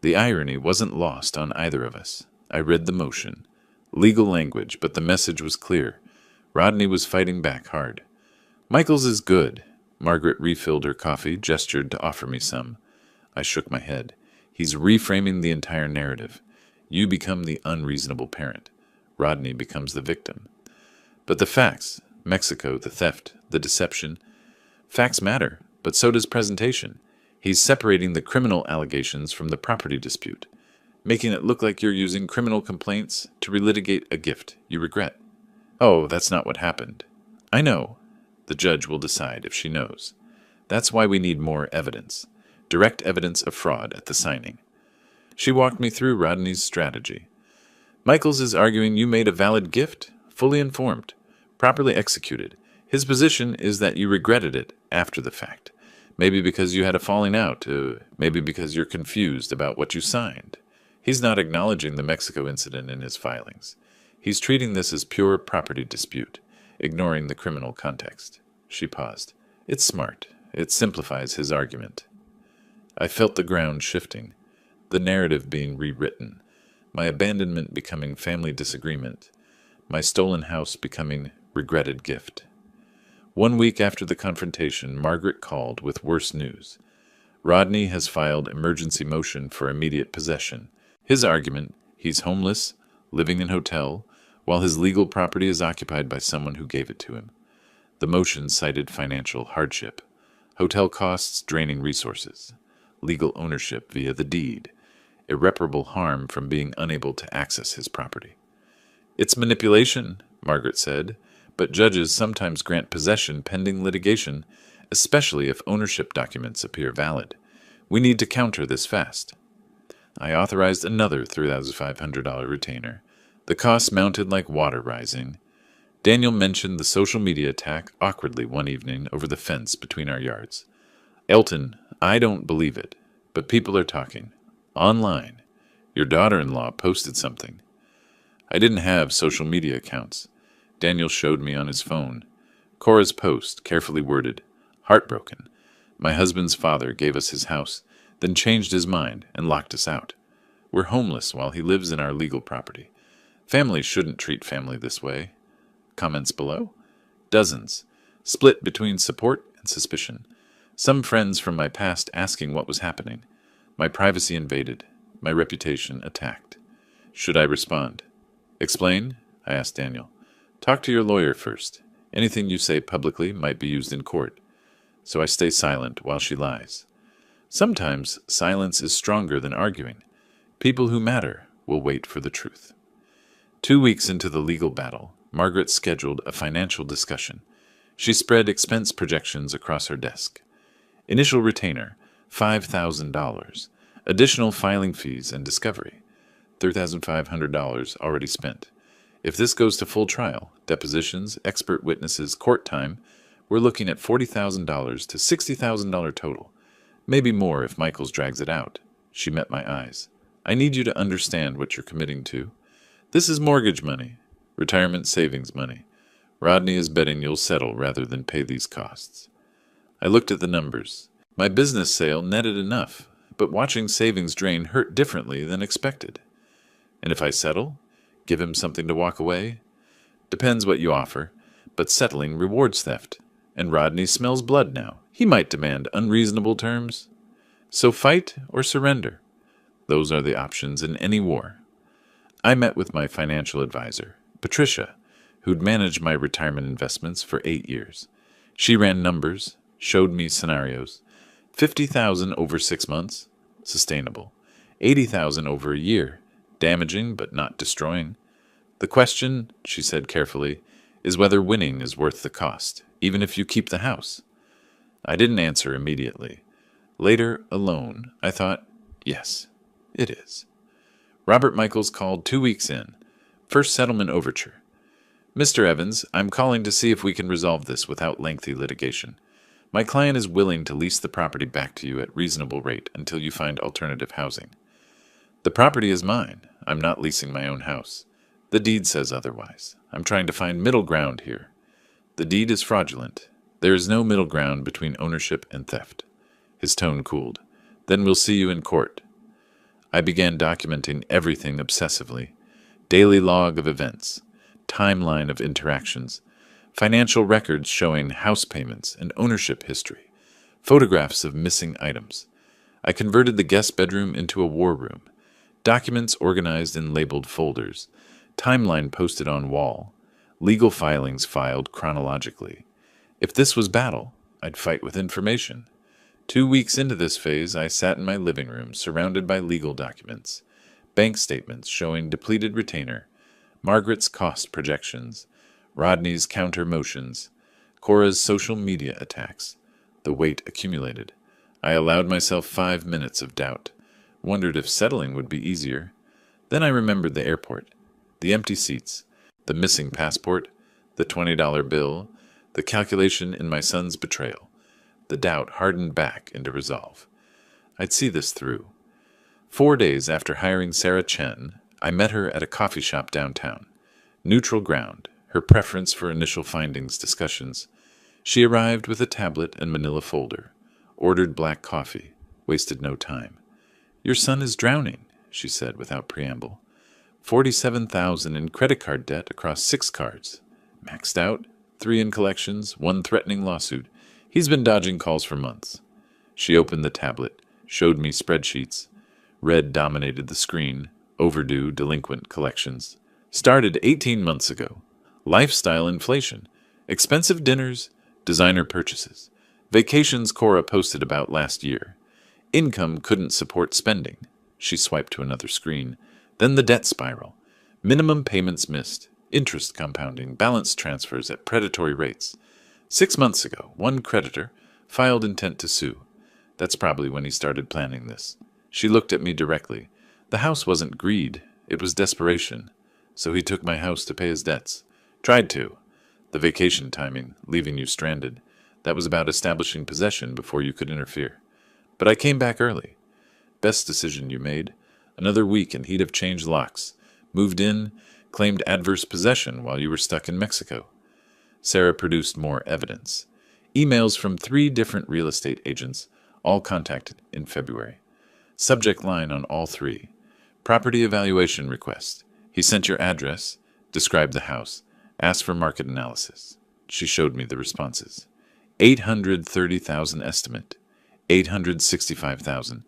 Speaker 1: The irony wasn't lost on either of us. I read the motion. Legal language, but the message was clear. Rodney was fighting back hard. "Michaels is good." Margaret refilled her coffee, gestured to offer me some. I shook my head. "He's reframing the entire narrative. You become the unreasonable parent. Rodney becomes the victim. But the facts, Mexico, the theft, the deception, facts matter, but so does presentation. He's separating the criminal allegations from the property dispute, making it look like you're using criminal complaints to relitigate a gift you regret. Oh, that's not what happened. I know. The judge will decide if she knows. That's why we need more evidence. Direct evidence of fraud at the signing. She walked me through Rodney's strategy. Michaels is arguing you made a valid gift, fully informed, properly executed. His position is that you regretted it after the fact. Maybe because you had a falling out, maybe because you're confused about what you signed. He's not acknowledging the Mexico incident in his filings. He's treating this as pure property dispute, ignoring the criminal context. She paused. It's smart. It simplifies his argument. I felt the ground shifting, the narrative being rewritten, my abandonment becoming family disagreement, my stolen house becoming regretted gift. 1 week after the confrontation, Margaret called with worse news. Rodney has filed emergency motion for immediate possession. His argument, he's homeless, living in hotel, while his legal property is occupied by someone who gave it to him. The motion cited financial hardship, hotel costs draining resources, legal ownership via the deed, irreparable harm from being unable to access his property. It's manipulation, Margaret said, but judges sometimes grant possession pending litigation, especially if ownership documents appear valid. We need to counter this fast. I authorized another $3,500 retainer. The costs mounted like water rising. Daniel mentioned the social media attack awkwardly one evening over the fence between our yards. Elton, I don't believe it, but people are talking. Online. Your daughter-in-law posted something. I didn't have social media accounts. Daniel showed me on his phone. Cora's post, carefully worded. Heartbroken. My husband's father gave us his house, then changed his mind and locked us out. We're homeless while he lives in our legal property. Family shouldn't treat family this way. Comments below? Dozens. Split between support and suspicion. Some friends from my past asking what was happening. My privacy invaded. My reputation attacked. Should I respond? Explain? I asked Daniel. Talk to your lawyer first. Anything you say publicly might be used in court. So I stay silent while she lies. Sometimes silence is stronger than arguing. People who matter will wait for the truth. 2 weeks into the legal battle, Margaret scheduled a financial discussion. She spread expense projections across her desk. Initial retainer, $5,000. Additional filing fees and discovery, $3,500 already spent. If this goes to full trial, depositions, expert witnesses, court time, we're looking at $40,000 to $60,000 total. Maybe more if Michaels drags it out. She met my eyes. I need you to understand what you're committing to. This is mortgage money, retirement savings money. Rodney is betting you'll settle rather than pay these costs. I looked at the numbers. My business sale netted enough, but watching savings drain hurt differently than expected. And if I settle? Give him something to walk away? Depends what you offer, but settling rewards theft. And Rodney smells blood now. He might demand unreasonable terms. So fight or surrender. Those are the options in any war. I met with my financial advisor, Patricia, who'd managed my retirement investments for 8 years. She ran numbers, showed me scenarios. $50,000 over 6 months, sustainable. $80,000 over a year, damaging but not destroying. The question, she said carefully, is whether winning is worth the cost, even if you keep the house. I didn't answer immediately. Later, alone, I thought, yes, it is. Robert Michaels called 2 weeks in. First settlement overture. Mr. Evans, I'm calling to see if we can resolve this without lengthy litigation. My client is willing to lease the property back to you at reasonable rate until you find alternative housing. The property is mine. I'm not leasing my own house. The deed says otherwise. I'm trying to find middle ground here. The deed is fraudulent. There is no middle ground between ownership and theft. His tone cooled. Then we'll see you in court. I began documenting everything obsessively. Daily log of events, timeline of interactions, financial records showing house payments and ownership history, photographs of missing items. I converted the guest bedroom into a war room, documents organized in labeled folders, timeline posted on wall, legal filings filed chronologically. If this was battle, I'd fight with information. 2 weeks into this phase, I sat in my living room surrounded by legal documents, bank statements showing depleted retainer, Margaret's cost projections, Rodney's counter motions, Cora's social media attacks, The weight accumulated. I allowed myself 5 minutes of doubt. Wondered if settling would be easier. Then I remembered the airport, the empty seats, the missing passport, the $20 bill, the calculation in my son's betrayal. The doubt hardened back into resolve. I'd see this through. 4 days after hiring Sarah Chen, I met her at a coffee shop downtown. Neutral ground, her preference for initial findings discussions. She arrived with a tablet and manila folder, ordered black coffee, wasted no time. "Your son is drowning," she said without preamble. 47,000 in credit card debt across 6 cards. Maxed out, 3 in collections, 1 threatening lawsuit. He's been dodging calls for months. She opened the tablet, showed me spreadsheets. Red dominated the screen. Overdue, delinquent collections. Started 18 months ago. Lifestyle inflation. Expensive dinners, designer purchases. Vacations Cora posted about last year. Income couldn't support spending. She swiped to another screen. Then the debt spiral. Minimum payments missed. Interest compounding. Balance transfers at predatory rates. 6 months ago, one creditor filed intent to sue. That's probably when he started planning this. She looked at me directly. The house wasn't greed. It was desperation. So he took my house to pay his debts. Tried to. The vacation timing, leaving you stranded. That was about establishing possession before you could interfere. But I came back early. Best decision you made. Another week and he'd have changed locks. Moved in, claimed adverse possession while you were stuck in Mexico. Sarah produced more evidence. Emails from 3 different real estate agents, all contacted in February. Subject line on all 3. Property evaluation request. He sent your address, described the house, asked for market analysis. She showed me the responses. 830,000 estimate, 865,000,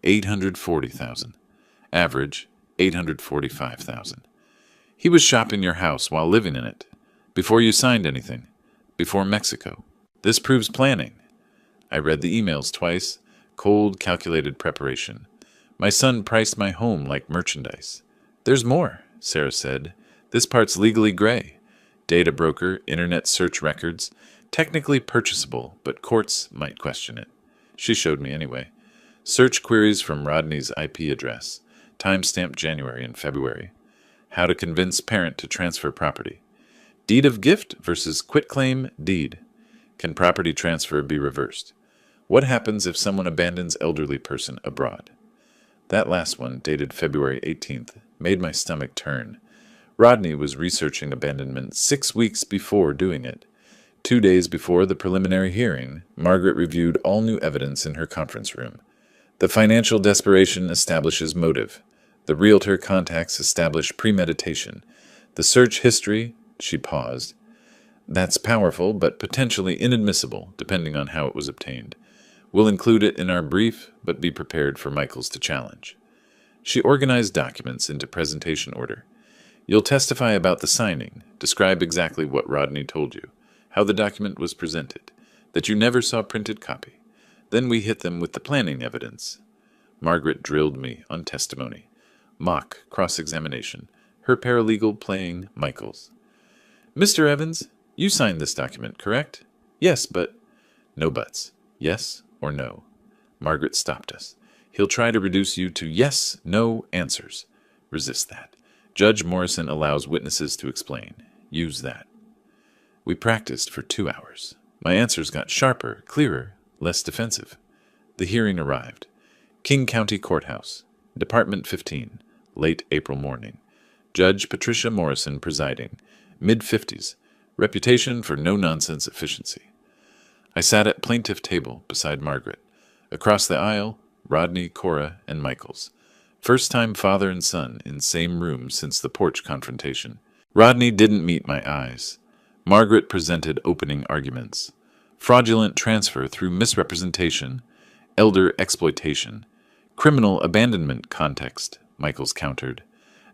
Speaker 1: 840,000. Average, 845,000. He was shopping your house while living in it, before you signed anything, before Mexico. This proves planning. I read the emails twice, cold, calculated preparation. My son priced my home like merchandise. There's more, Sarah said. This part's legally gray. Data broker, internet search records, technically purchasable, but courts might question it. She showed me anyway. Search queries from Rodney's IP address, timestamped January and February. How to convince parent to transfer property. Deed of gift versus quitclaim deed. Can property transfer be reversed? What happens if someone abandons elderly person abroad? That last one, dated February 18th, made my stomach turn. Rodney was researching abandonment 6 weeks before doing it. 2 days before the preliminary hearing, Margaret reviewed all new evidence in her conference room. The financial desperation establishes motive. The realtor contacts establish premeditation. The search history, she paused. That's powerful, but potentially inadmissible, depending on how it was obtained. We'll include it in our brief, but be prepared for Michaels to challenge. She organized documents into presentation order. You'll testify about the signing, describe exactly what Rodney told you, how the document was presented, that you never saw printed copy. Then we hit them with the planning evidence. Margaret drilled me on testimony. Mock cross-examination, her paralegal playing Michaels. Mr. Evans, you signed this document, correct? Yes, but... No buts. Yes or no. Margaret stopped us. He'll try to reduce you to yes, no answers. Resist that. Judge Morrison allows witnesses to explain. Use that. We practiced for 2 hours. My answers got sharper, clearer, less defensive. The hearing arrived. King County Courthouse, Department 15, late April morning. Judge Patricia Morrison presiding, mid-50s, reputation for no-nonsense efficiency. I sat at plaintiff table beside Margaret. Across the aisle, Rodney, Cora, and Michaels. First time father and son in same room since the porch confrontation. Rodney didn't meet my eyes. Margaret presented opening arguments. Fraudulent transfer through misrepresentation, elder exploitation, criminal abandonment context, Michaels countered.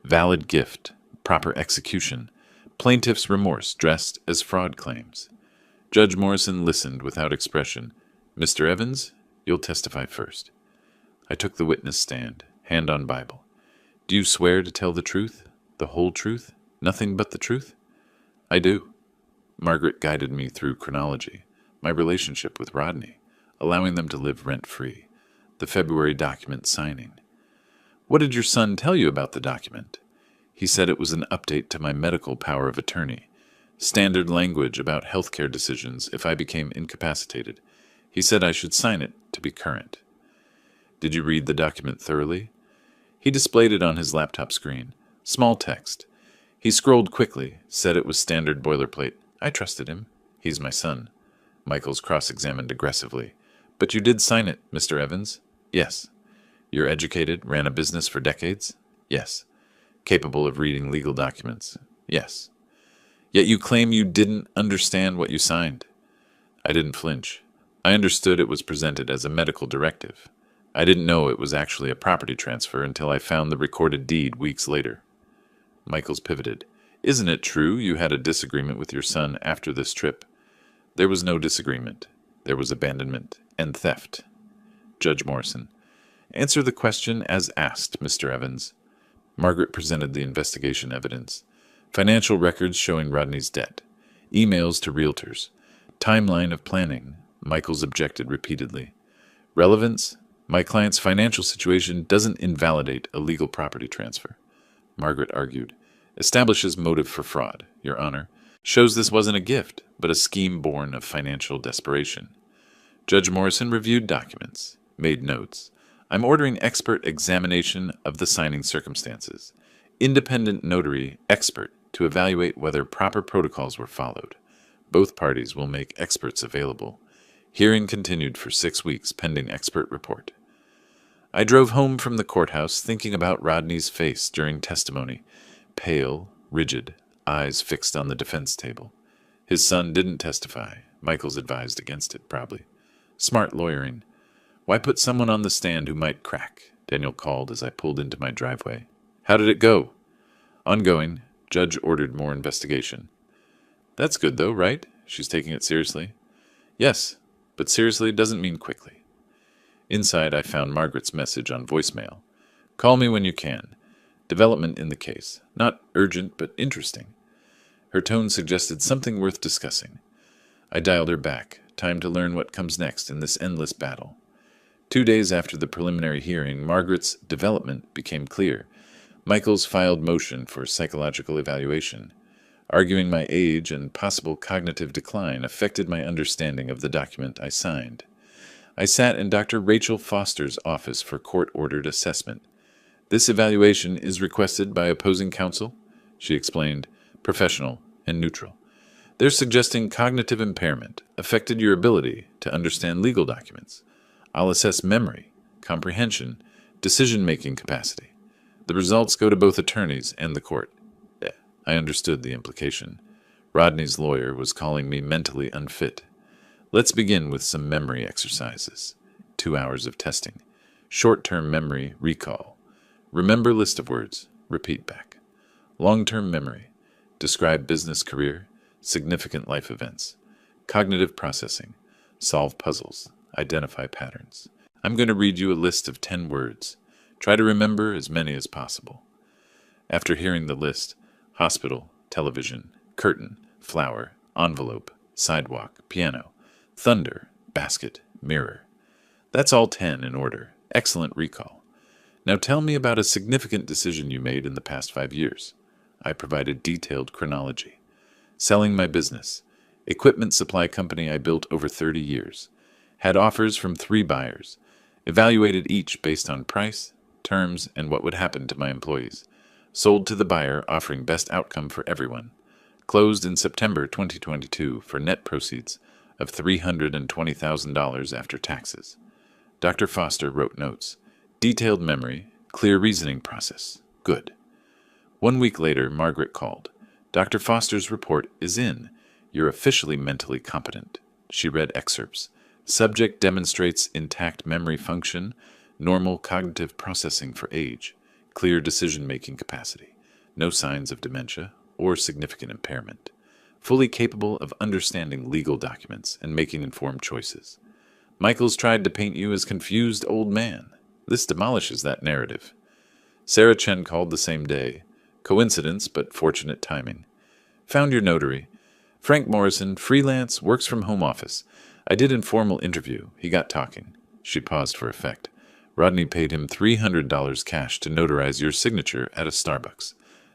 Speaker 1: Valid gift, proper execution, plaintiff's remorse dressed as fraud claims. Judge Morrison listened without expression. Mr. Evans, you'll testify first. I took the witness stand, hand on Bible. Do you swear to tell the truth, the whole truth, nothing but the truth? I do. Margaret guided me through chronology, my relationship with Rodney, allowing them to live rent-free. The February document signing. What did your son tell you about the document? He said it was an update to my medical power of attorney. Standard language about healthcare decisions if I became incapacitated. He said I should sign it to be current. Did you read the document thoroughly? He displayed it on his laptop screen. Small text. He scrolled quickly, said it was standard boilerplate. I trusted him. He's my son. Michaels cross-examined aggressively. But you did sign it, Mr. Evans? Yes. You're educated, ran a business for decades? Yes. Capable of reading legal documents? Yes. Yet you claim you didn't understand what you signed. I didn't flinch. I understood it was presented as a medical directive. I didn't know it was actually a property transfer until I found the recorded deed weeks later. Michaels pivoted. Isn't it true you had a disagreement with your son after this trip? There was no disagreement. There was abandonment and theft. Judge Morrison. Answer the question as asked, Mr. Evans. Margaret presented the investigation evidence. Financial records showing Rodney's debt. Emails to realtors. Timeline of planning. Michaels objected repeatedly. Relevance? My client's financial situation doesn't invalidate a legal property transfer. Margaret argued. Establishes motive for fraud, Your Honor. Shows this wasn't a gift, but a scheme born of financial desperation. Judge Morrison reviewed documents. Made notes. I'm ordering expert examination of the signing circumstances. Independent notary expert to evaluate whether proper protocols were followed. Both parties will make experts available. Hearing continued for 6 weeks pending expert report. I drove home from the courthouse thinking about Rodney's face during testimony. Pale, rigid, eyes fixed on the defense table. His son didn't testify. Michaels advised against it, probably. Smart lawyering. Why put someone on the stand who might crack? Daniel called as I pulled into my driveway. How did it go? Ongoing. Judge ordered more investigation. That's good, though, right? She's taking it seriously. Yes, but seriously doesn't mean quickly. Inside, I found Margaret's message on voicemail. Call me when you can. Development in the case. Not urgent, but interesting. Her tone suggested something worth discussing. I dialed her back. Time to learn what comes next in this endless battle. 2 days after the preliminary hearing, Margaret's development became clear. Michaels filed motion for psychological evaluation. Arguing my age and possible cognitive decline affected my understanding of the document I signed. I sat in Dr. Rachel Foster's office for court-ordered assessment. This evaluation is requested by opposing counsel, she explained, professional and neutral. They're suggesting cognitive impairment affected your ability to understand legal documents. I'll assess memory, comprehension, decision-making capacity. The results go to both attorneys and the court. I understood the implication. Rodney's lawyer was calling me mentally unfit. Let's begin with some memory exercises. 2 hours of testing. Short-term memory recall. Remember list of words. Repeat back. Long-term memory. Describe business career. Significant life events. Cognitive processing. Solve puzzles. Identify patterns. I'm going to read you a list of 10 words. Try to remember as many as possible. After hearing the list, hospital, television, curtain, flower, envelope, sidewalk, piano, thunder, basket, mirror. That's all 10 in order. Excellent recall. Now tell me about a significant decision you made in the past 5 years. I provided detailed chronology. Selling my business. Equipment supply company I built over 30 years. Had offers from 3 buyers. Evaluated each based on price, terms, and what would happen to my employees. Sold to the buyer, offering best outcome for everyone. Closed in September 2022 for net proceeds of $320,000 after taxes. Dr. Foster wrote notes. Detailed memory, clear reasoning process. Good. 1 week later, Margaret called. Dr. Foster's report is in. You're officially mentally competent. She read excerpts. Subject demonstrates intact memory function, normal cognitive processing for age, clear decision-making capacity, no signs of dementia or significant impairment, fully capable of understanding legal documents and making informed choices. Michaels tried to paint you as confused old man. This demolishes that narrative. Sarah Chen called the same day. Coincidence, but fortunate timing. Found your notary. Frank Morrison, freelance, works from home office. I did informal interview. He got talking. She paused for effect. Rodney paid him $300 cash to notarize your signature at a Starbucks.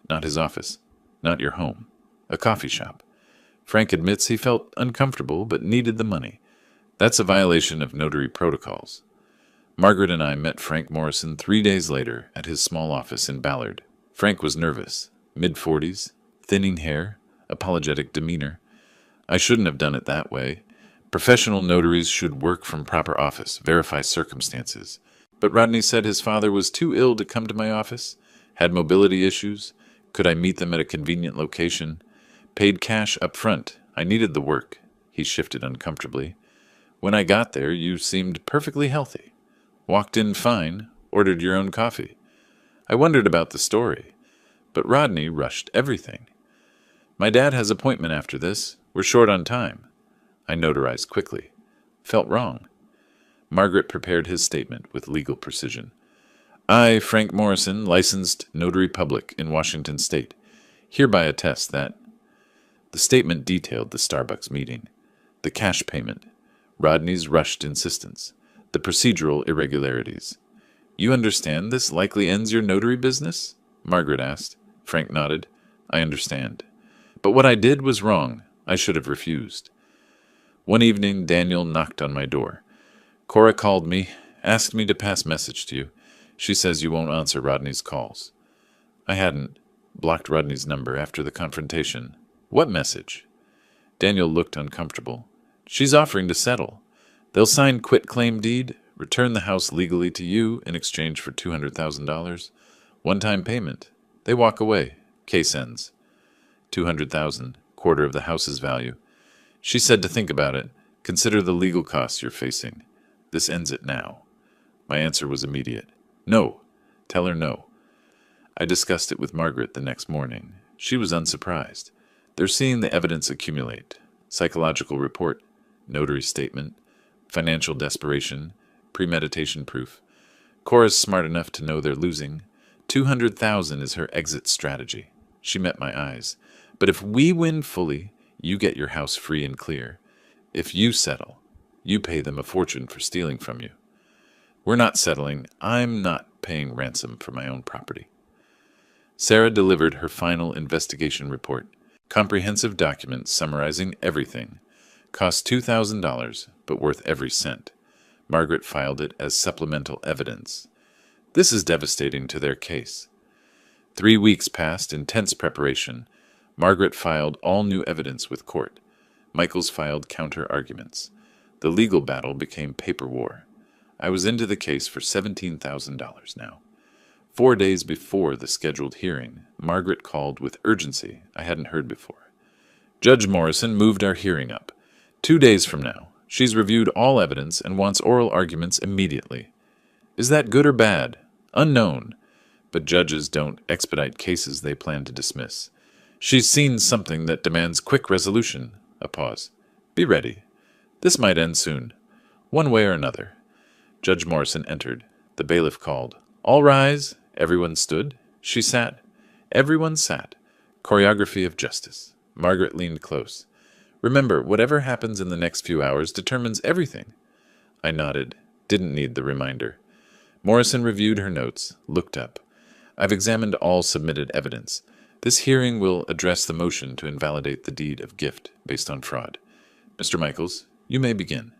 Speaker 1: Not his office. Not your home. A coffee shop. Frank admits he felt uncomfortable but needed the money. That's a violation of notary protocols. Margaret and I met Frank Morrison 3 days later at his small office in Ballard. Frank was nervous. Mid-40s. Thinning hair. Apologetic demeanor. I shouldn't have done it that way. Professional notaries should work from proper office, verify circumstances. But Rodney said his father was too ill to come to my office, had mobility issues. Could I meet them at a convenient location? Paid cash up front. I needed the work. He shifted uncomfortably. When I got there, you seemed perfectly healthy. Walked in fine, ordered your own coffee. I wondered about the story, but Rodney rushed everything. My dad has appointment after this. We're short on time. I notarized quickly. Felt wrong. Margaret prepared his statement with legal precision. I, Frank Morrison, licensed notary public in Washington State, hereby attest that... The statement detailed the Starbucks meeting, the cash payment, Rodney's rushed insistence, the procedural irregularities. You understand this likely ends your notary business? Margaret asked. Frank nodded. I understand. But what I did was wrong. I should have refused. One evening, Daniel knocked on my door. Cora called me, asked me to pass message to you. She says you won't answer Rodney's calls. I hadn't. Blocked Rodney's number after the confrontation. What message? Daniel looked uncomfortable. She's offering to settle. They'll sign quitclaim deed, return the house legally to you in exchange for $200,000. One-time payment. They walk away. Case ends. $200,000, quarter of the house's value. She said to think about it. Consider the legal costs you're facing. This ends it now. My answer was immediate. No. Tell her no. I discussed it with Margaret the next morning. She was unsurprised. They're seeing the evidence accumulate. Psychological report, notary statement, financial desperation, premeditation proof. Cora's smart enough to know they're losing. $200,000 is her exit strategy. She met my eyes. But if we win fully, you get your house free and clear. If you settle, you pay them a fortune for stealing from you. We're not settling. I'm not paying ransom for my own property. Sarah delivered her final investigation report. Comprehensive document summarizing everything. Cost $2,000, but worth every cent. Margaret filed it as supplemental evidence. This is devastating to their case. 3 weeks passed in tense preparation. Margaret filed all new evidence with court. Michaels filed counter-arguments. The legal battle became paper war. I was into the case for $17,000 now. 4 days before the scheduled hearing, Margaret called with urgency I hadn't heard before. Judge Morrison moved our hearing up. 2 days from now. She's reviewed all evidence and wants oral arguments immediately. Is that good or bad? Unknown. But judges don't expedite cases they plan to dismiss. She's seen something that demands quick resolution. A pause. Be ready. This might end soon. One way or another. Judge Morrison entered. The bailiff called. All rise. Everyone stood. She sat. Everyone sat. Choreography of justice. Margaret leaned close. Remember, whatever happens in the next few hours determines everything. I nodded. Didn't need the reminder. Morrison reviewed her notes, looked up. I've examined all submitted evidence. This hearing will address the motion to invalidate the deed of gift based on fraud. Mr. Michaels, you may begin.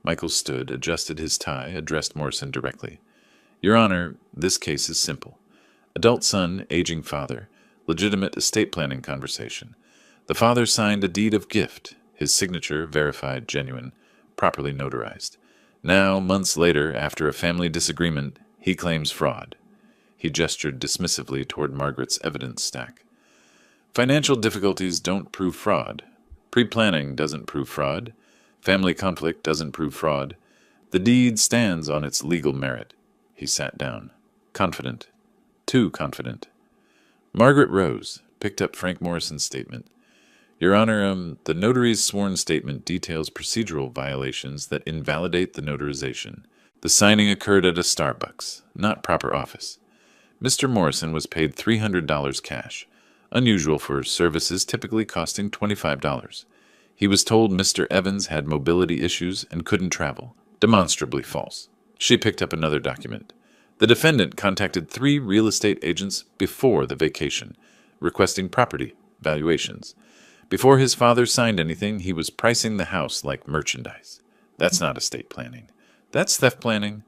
Speaker 1: Michaels stood, adjusted his tie, addressed Morrison directly. Your Honor, this case is simple. Adult son, aging father, legitimate estate planning conversation. The father signed a deed of gift, his signature verified genuine, properly notarized. Now, months later, after a family disagreement, he claims fraud. He gestured dismissively toward Margaret's evidence stack. Financial difficulties don't prove fraud. Pre-planning doesn't prove fraud. Family conflict doesn't prove fraud. The deed stands on its legal merit. He sat down. Confident. Too confident. Margaret rose, picked up Frank Morrison's statement. Your Honor, the notary's sworn statement details procedural violations that invalidate the notarization. The signing occurred at a Starbucks, not proper office. Mr. Morrison was paid $300 cash, unusual for services typically costing $25. He was told Mr. Evans had mobility issues and couldn't travel. Demonstrably false. She picked up another document. The defendant contacted 3 real estate agents before the vacation, requesting property valuations. Before his father signed anything, he was pricing the house like merchandise. That's not estate planning. That's theft planning.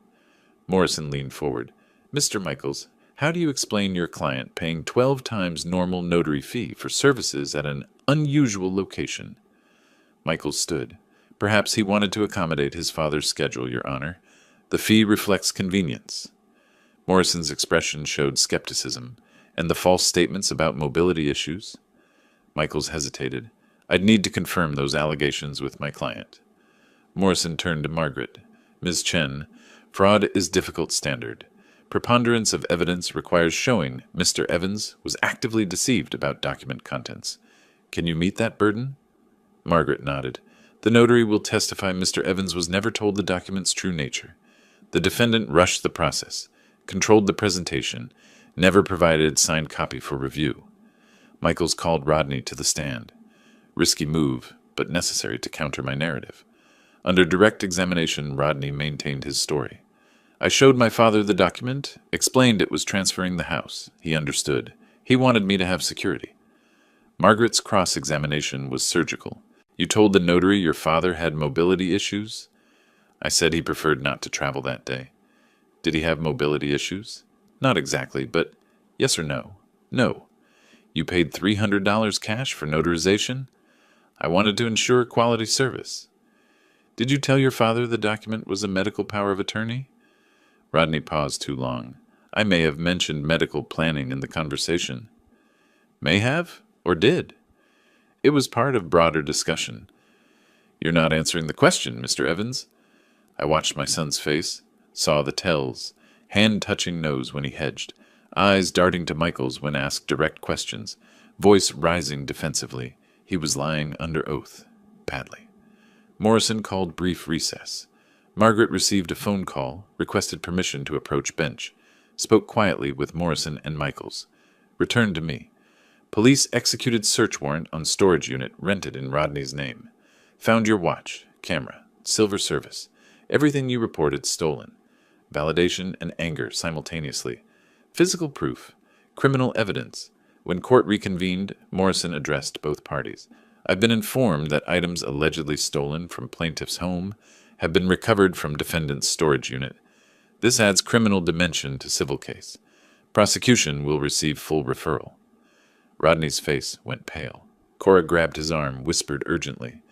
Speaker 1: Morrison leaned forward. Mr. Michaels, how do you explain your client paying 12 times normal notary fee for services at an unusual location? Michaels stood. Perhaps he wanted to accommodate his father's schedule, Your Honor. The fee reflects convenience. Morrison's expression showed skepticism. And the false statements about mobility issues? Michaels hesitated. I'd need to confirm those allegations with my client. Morrison turned to Margaret. Ms. Chen, fraud is difficult standard. Preponderance of evidence requires showing Mr. Evans was actively deceived about document contents. Can you meet that burden? Margaret nodded. The notary will testify Mr. Evans was never told the document's true nature. The defendant rushed the process, controlled the presentation, never provided signed copy for review. Michaels called Rodney to the stand. Risky move, but necessary to counter my narrative. Under direct examination, Rodney maintained his story. I showed my father the document, explained it was transferring the house. He understood. He wanted me to have security. Margaret's cross-examination was surgical. You told the notary your father had mobility issues? I said he preferred not to travel that day. Did he have mobility issues? Not exactly, but yes or no? No. You paid $300 cash for notarization? I wanted to ensure quality service. Did you tell your father the document was a medical power of attorney? Rodney paused too long. I may have mentioned medical planning in the conversation. May have, or did? It was part of broader discussion. You're not answering the question, Mr. Evans. I watched my son's face, saw the tells, hand touching nose when he hedged, eyes darting to Michaels when asked direct questions, voice rising defensively. He was lying under oath, badly. Morrison called brief recess. Margaret received a phone call, requested permission to approach bench, spoke quietly with Morrison and Michaels. Returned to me. Police executed search warrant on storage unit rented in Rodney's name. Found your watch, camera, silver service. Everything you reported stolen. Validation and anger simultaneously. Physical proof. Criminal evidence. When court reconvened, Morrison addressed both parties. I've been informed that items allegedly stolen from plaintiff's home have been recovered from defendant's storage unit. This adds criminal dimension to civil case. Prosecution will receive full referral. Rodney's face went pale. Cora grabbed his arm, whispered urgently.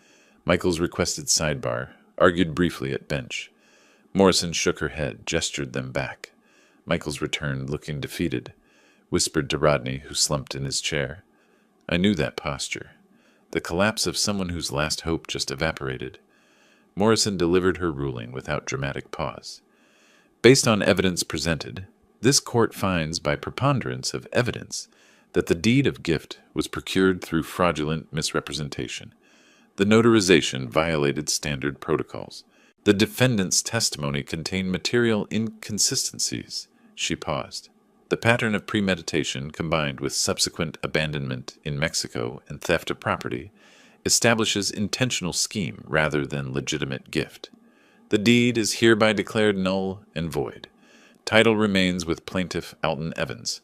Speaker 1: Michaels requested sidebar, argued briefly at bench. Morrison shook her head, gestured them back. Michaels returned, looking defeated, whispered to Rodney, who slumped in his chair. I knew that posture. The collapse of someone whose last hope just evaporated. Morrison delivered her ruling without dramatic pause. Based on evidence presented, this court finds by preponderance of evidence that the deed of gift was procured through fraudulent misrepresentation. The notarization violated standard protocols. The defendant's testimony contained material inconsistencies. She paused. The pattern of premeditation combined with subsequent abandonment in Mexico and theft of property establishes intentional scheme rather than legitimate gift. The deed is hereby declared null and void. Title remains with plaintiff Alton Evans.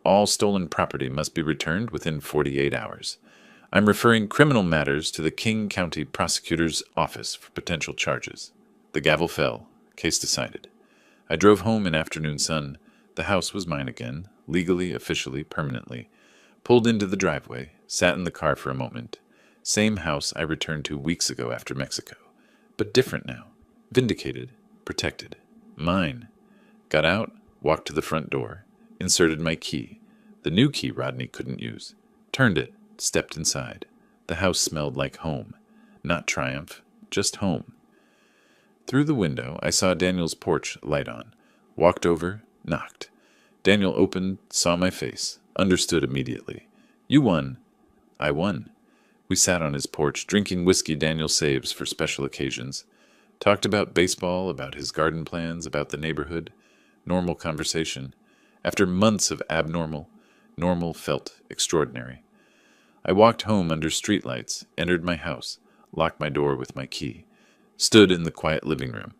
Speaker 1: All stolen property must be returned within 48 hours. I'm referring criminal matters to the King County Prosecutor's Office for potential charges. The gavel fell. Case decided. I drove home in afternoon sun. The house was mine again, legally, officially, permanently. Pulled into the driveway, sat in the car for a moment. Same house I returned to weeks ago after Mexico. But different now. Vindicated. Protected. Mine. Got out, walked to the front door. Inserted my key. The new key Rodney couldn't use. Turned it. Stepped inside. The house smelled like home. Not triumph. Just home. Through the window, I saw Daniel's porch light on. Walked over, knocked. Daniel opened, saw my face, understood immediately. You won. I won. We sat on his porch, drinking whiskey Daniel saves for special occasions. Talked about baseball, about his garden plans, about the neighborhood. Normal conversation. After months of abnormal, normal felt extraordinary. I walked home under streetlights, entered my house. locked my door with my key, stood in the quiet living room.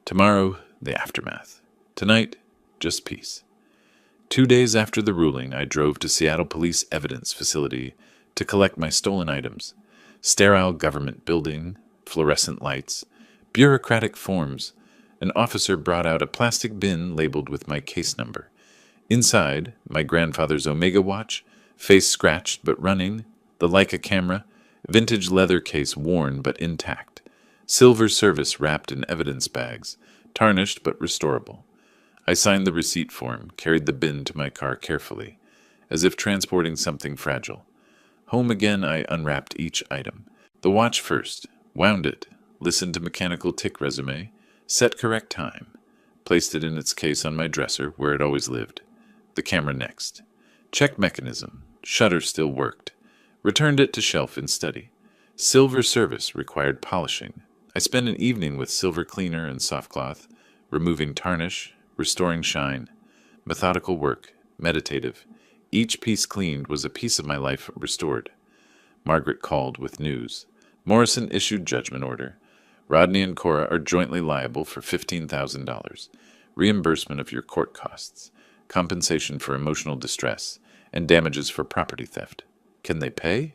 Speaker 1: Tomorrow, the aftermath. Tonight, just peace. 2 days after the ruling, I drove to Seattle Police Evidence Facility to collect my stolen items. Sterile government building, fluorescent lights, bureaucratic forms. An officer brought out a plastic bin labeled with my case number. Inside, my grandfather's Omega watch, face scratched but running, the Leica camera, vintage leather case worn but intact, silver service wrapped in evidence bags, tarnished but restorable. I signed the receipt form, carried the bin to my car carefully, as if transporting something fragile. Home again, I unwrapped each item. The watch first, wound it, listened to mechanical tick resume, set correct time, placed it in its case on my dresser where it always lived. The camera next. Check mechanism, shutter still worked. Returned it to shelf in study. Silver service required polishing. I spent an evening with silver cleaner and soft cloth, removing tarnish, restoring shine. Methodical work, meditative. Each piece cleaned was a piece of my life restored. Margaret called with news. Morrison issued judgment order. Rodney and Cora are jointly liable for $15,000. Reimbursement of your court costs, compensation for emotional distress, and damages for property theft. Can they pay?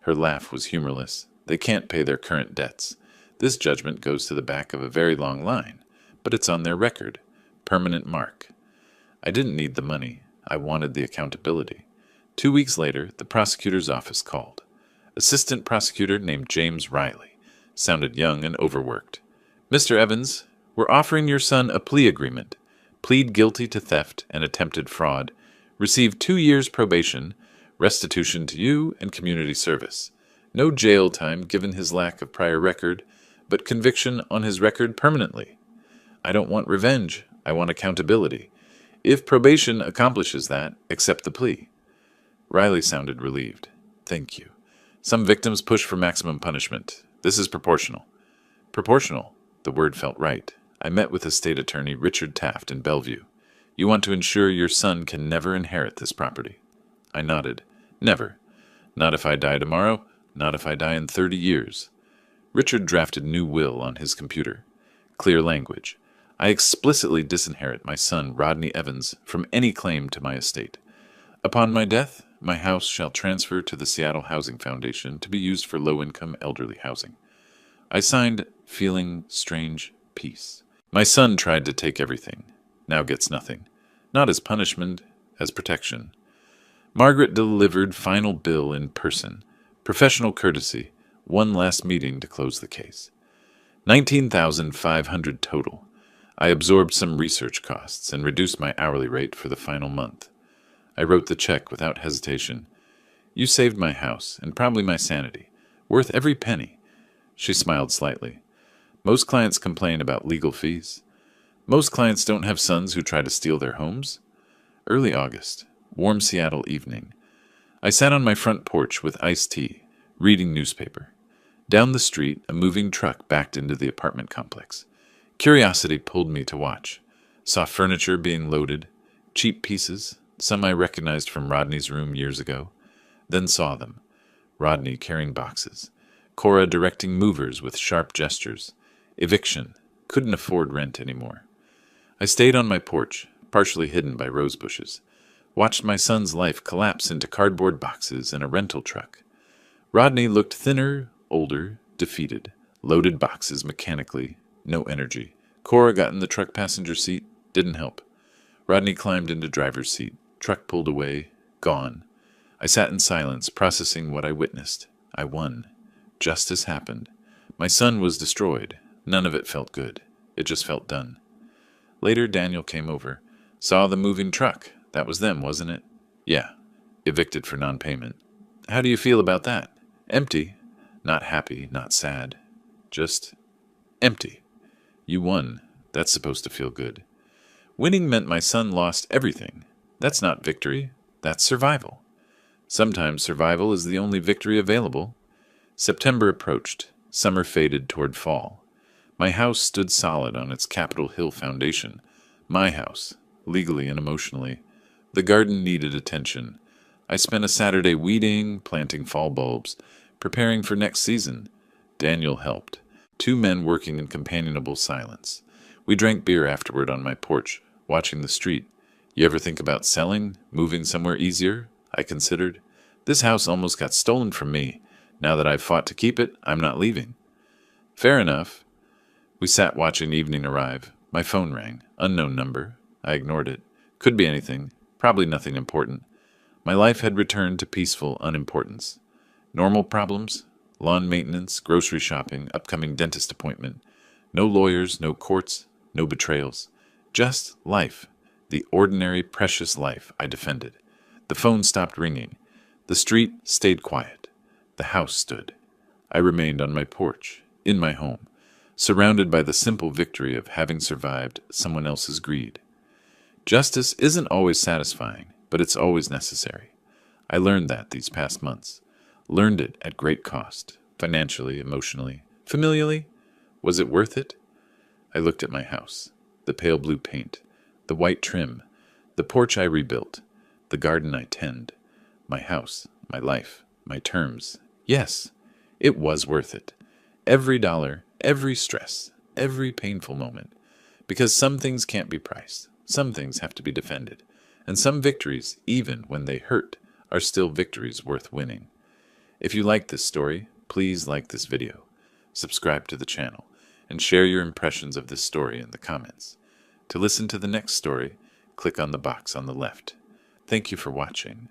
Speaker 1: Her laugh was humorless. They can't pay their current debts. This judgment goes to the back of a very long line, but it's on their record. Permanent mark. I didn't need the money. I wanted the accountability. 2 weeks later, the prosecutor's office called. Assistant prosecutor named James Riley. Sounded young and overworked. Mr. Evans, we're offering your son a plea agreement. Plead guilty to theft and attempted fraud. Receive 2 years probation, restitution to you, and community service. No jail time given his lack of prior record, but conviction on his record permanently. I don't want revenge. I want accountability. If probation accomplishes that, accept the plea. Riley sounded relieved. Thank you. Some victims push for maximum punishment. This is proportional. Proportional. The word felt right. I met with Estate Attorney Richard Taft in Bellevue. You want to ensure your son can never inherit this property. I nodded. Never. Not if I die tomorrow. Not if I die in 30 years. Richard drafted new will on his computer. Clear language. I explicitly disinherit my son Rodney Evans from any claim to my estate. Upon my death, my house shall transfer to the Seattle Housing Foundation to be used for low-income elderly housing. I signed, feeling strange peace. My son tried to take everything, now gets nothing. Not as punishment, as protection. Margaret delivered final bill in person. Professional courtesy. One last meeting to close the case. $19,500 total. I absorbed some research costs and reduced my hourly rate for the final month. I wrote the check without hesitation. You saved my house, and probably my sanity. Worth every penny. She smiled slightly. Most clients complain about legal fees. Most clients don't have sons who try to steal their homes. Early August. Warm Seattle evening. I sat on my front porch with iced tea, reading newspaper. Down the street, a moving truck backed into the apartment complex. Curiosity pulled me to watch. Saw furniture being loaded, cheap pieces, some I recognized from Rodney's room years ago. Then saw them. Rodney carrying boxes. Cora directing movers with sharp gestures. Eviction. Couldn't afford rent anymore. I stayed on my porch, partially hidden by rose bushes. Watched my son's life collapse into cardboard boxes and a rental truck. Rodney looked thinner, older, defeated. Loaded boxes mechanically. No energy. Cora got in the truck passenger seat. Didn't help. Rodney climbed into driver's seat. Truck pulled away. Gone. I sat in silence, processing what I witnessed. I won. Justice happened. My son was destroyed. None of it felt good. It just felt done. Later, Daniel came over. Saw the moving truck. That was them, wasn't it? Yeah. Evicted for non-payment. How do you feel about that? Empty. Not happy, not sad. Just empty. You won. That's supposed to feel good. Winning meant my son lost everything. That's not victory. That's survival. Sometimes survival is the only victory available. September approached. Summer faded toward fall. My house stood solid on its Capitol Hill foundation. My house, legally and emotionally. The garden needed attention. I spent a Saturday weeding, planting fall bulbs, preparing for next season. Daniel helped. Two men working in companionable silence. We drank beer afterward on my porch, watching the street. You ever think about selling, moving somewhere easier? I considered. This house almost got stolen from me. Now that I've fought to keep it, I'm not leaving. Fair enough. We sat watching evening arrive. My phone rang. Unknown number. I ignored it. Could be anything. Probably nothing important. My life had returned to peaceful unimportance. Normal problems? Lawn maintenance, grocery shopping, upcoming dentist appointment. No lawyers, no courts, no betrayals. Just life. The ordinary, precious life I defended. The phone stopped ringing. The street stayed quiet. The house stood. I remained on my porch, in my home, surrounded by the simple victory of having survived someone else's greed. Justice isn't always satisfying, but it's always necessary. I learned that these past months. Learned it at great cost, financially, emotionally, familially. Was it worth it? I looked at my house, the pale blue paint, the white trim, the porch I rebuilt, the garden I tend, my house, my life, my terms. Yes, it was worth it. Every dollar, every stress, every painful moment. Because some things can't be priced, some things have to be defended, and some victories, even when they hurt, are still victories worth winning. If you like this story, please like this video, subscribe to the channel, and share your impressions of this story in the comments. To listen to the next story, click on the box on the left. Thank you for watching.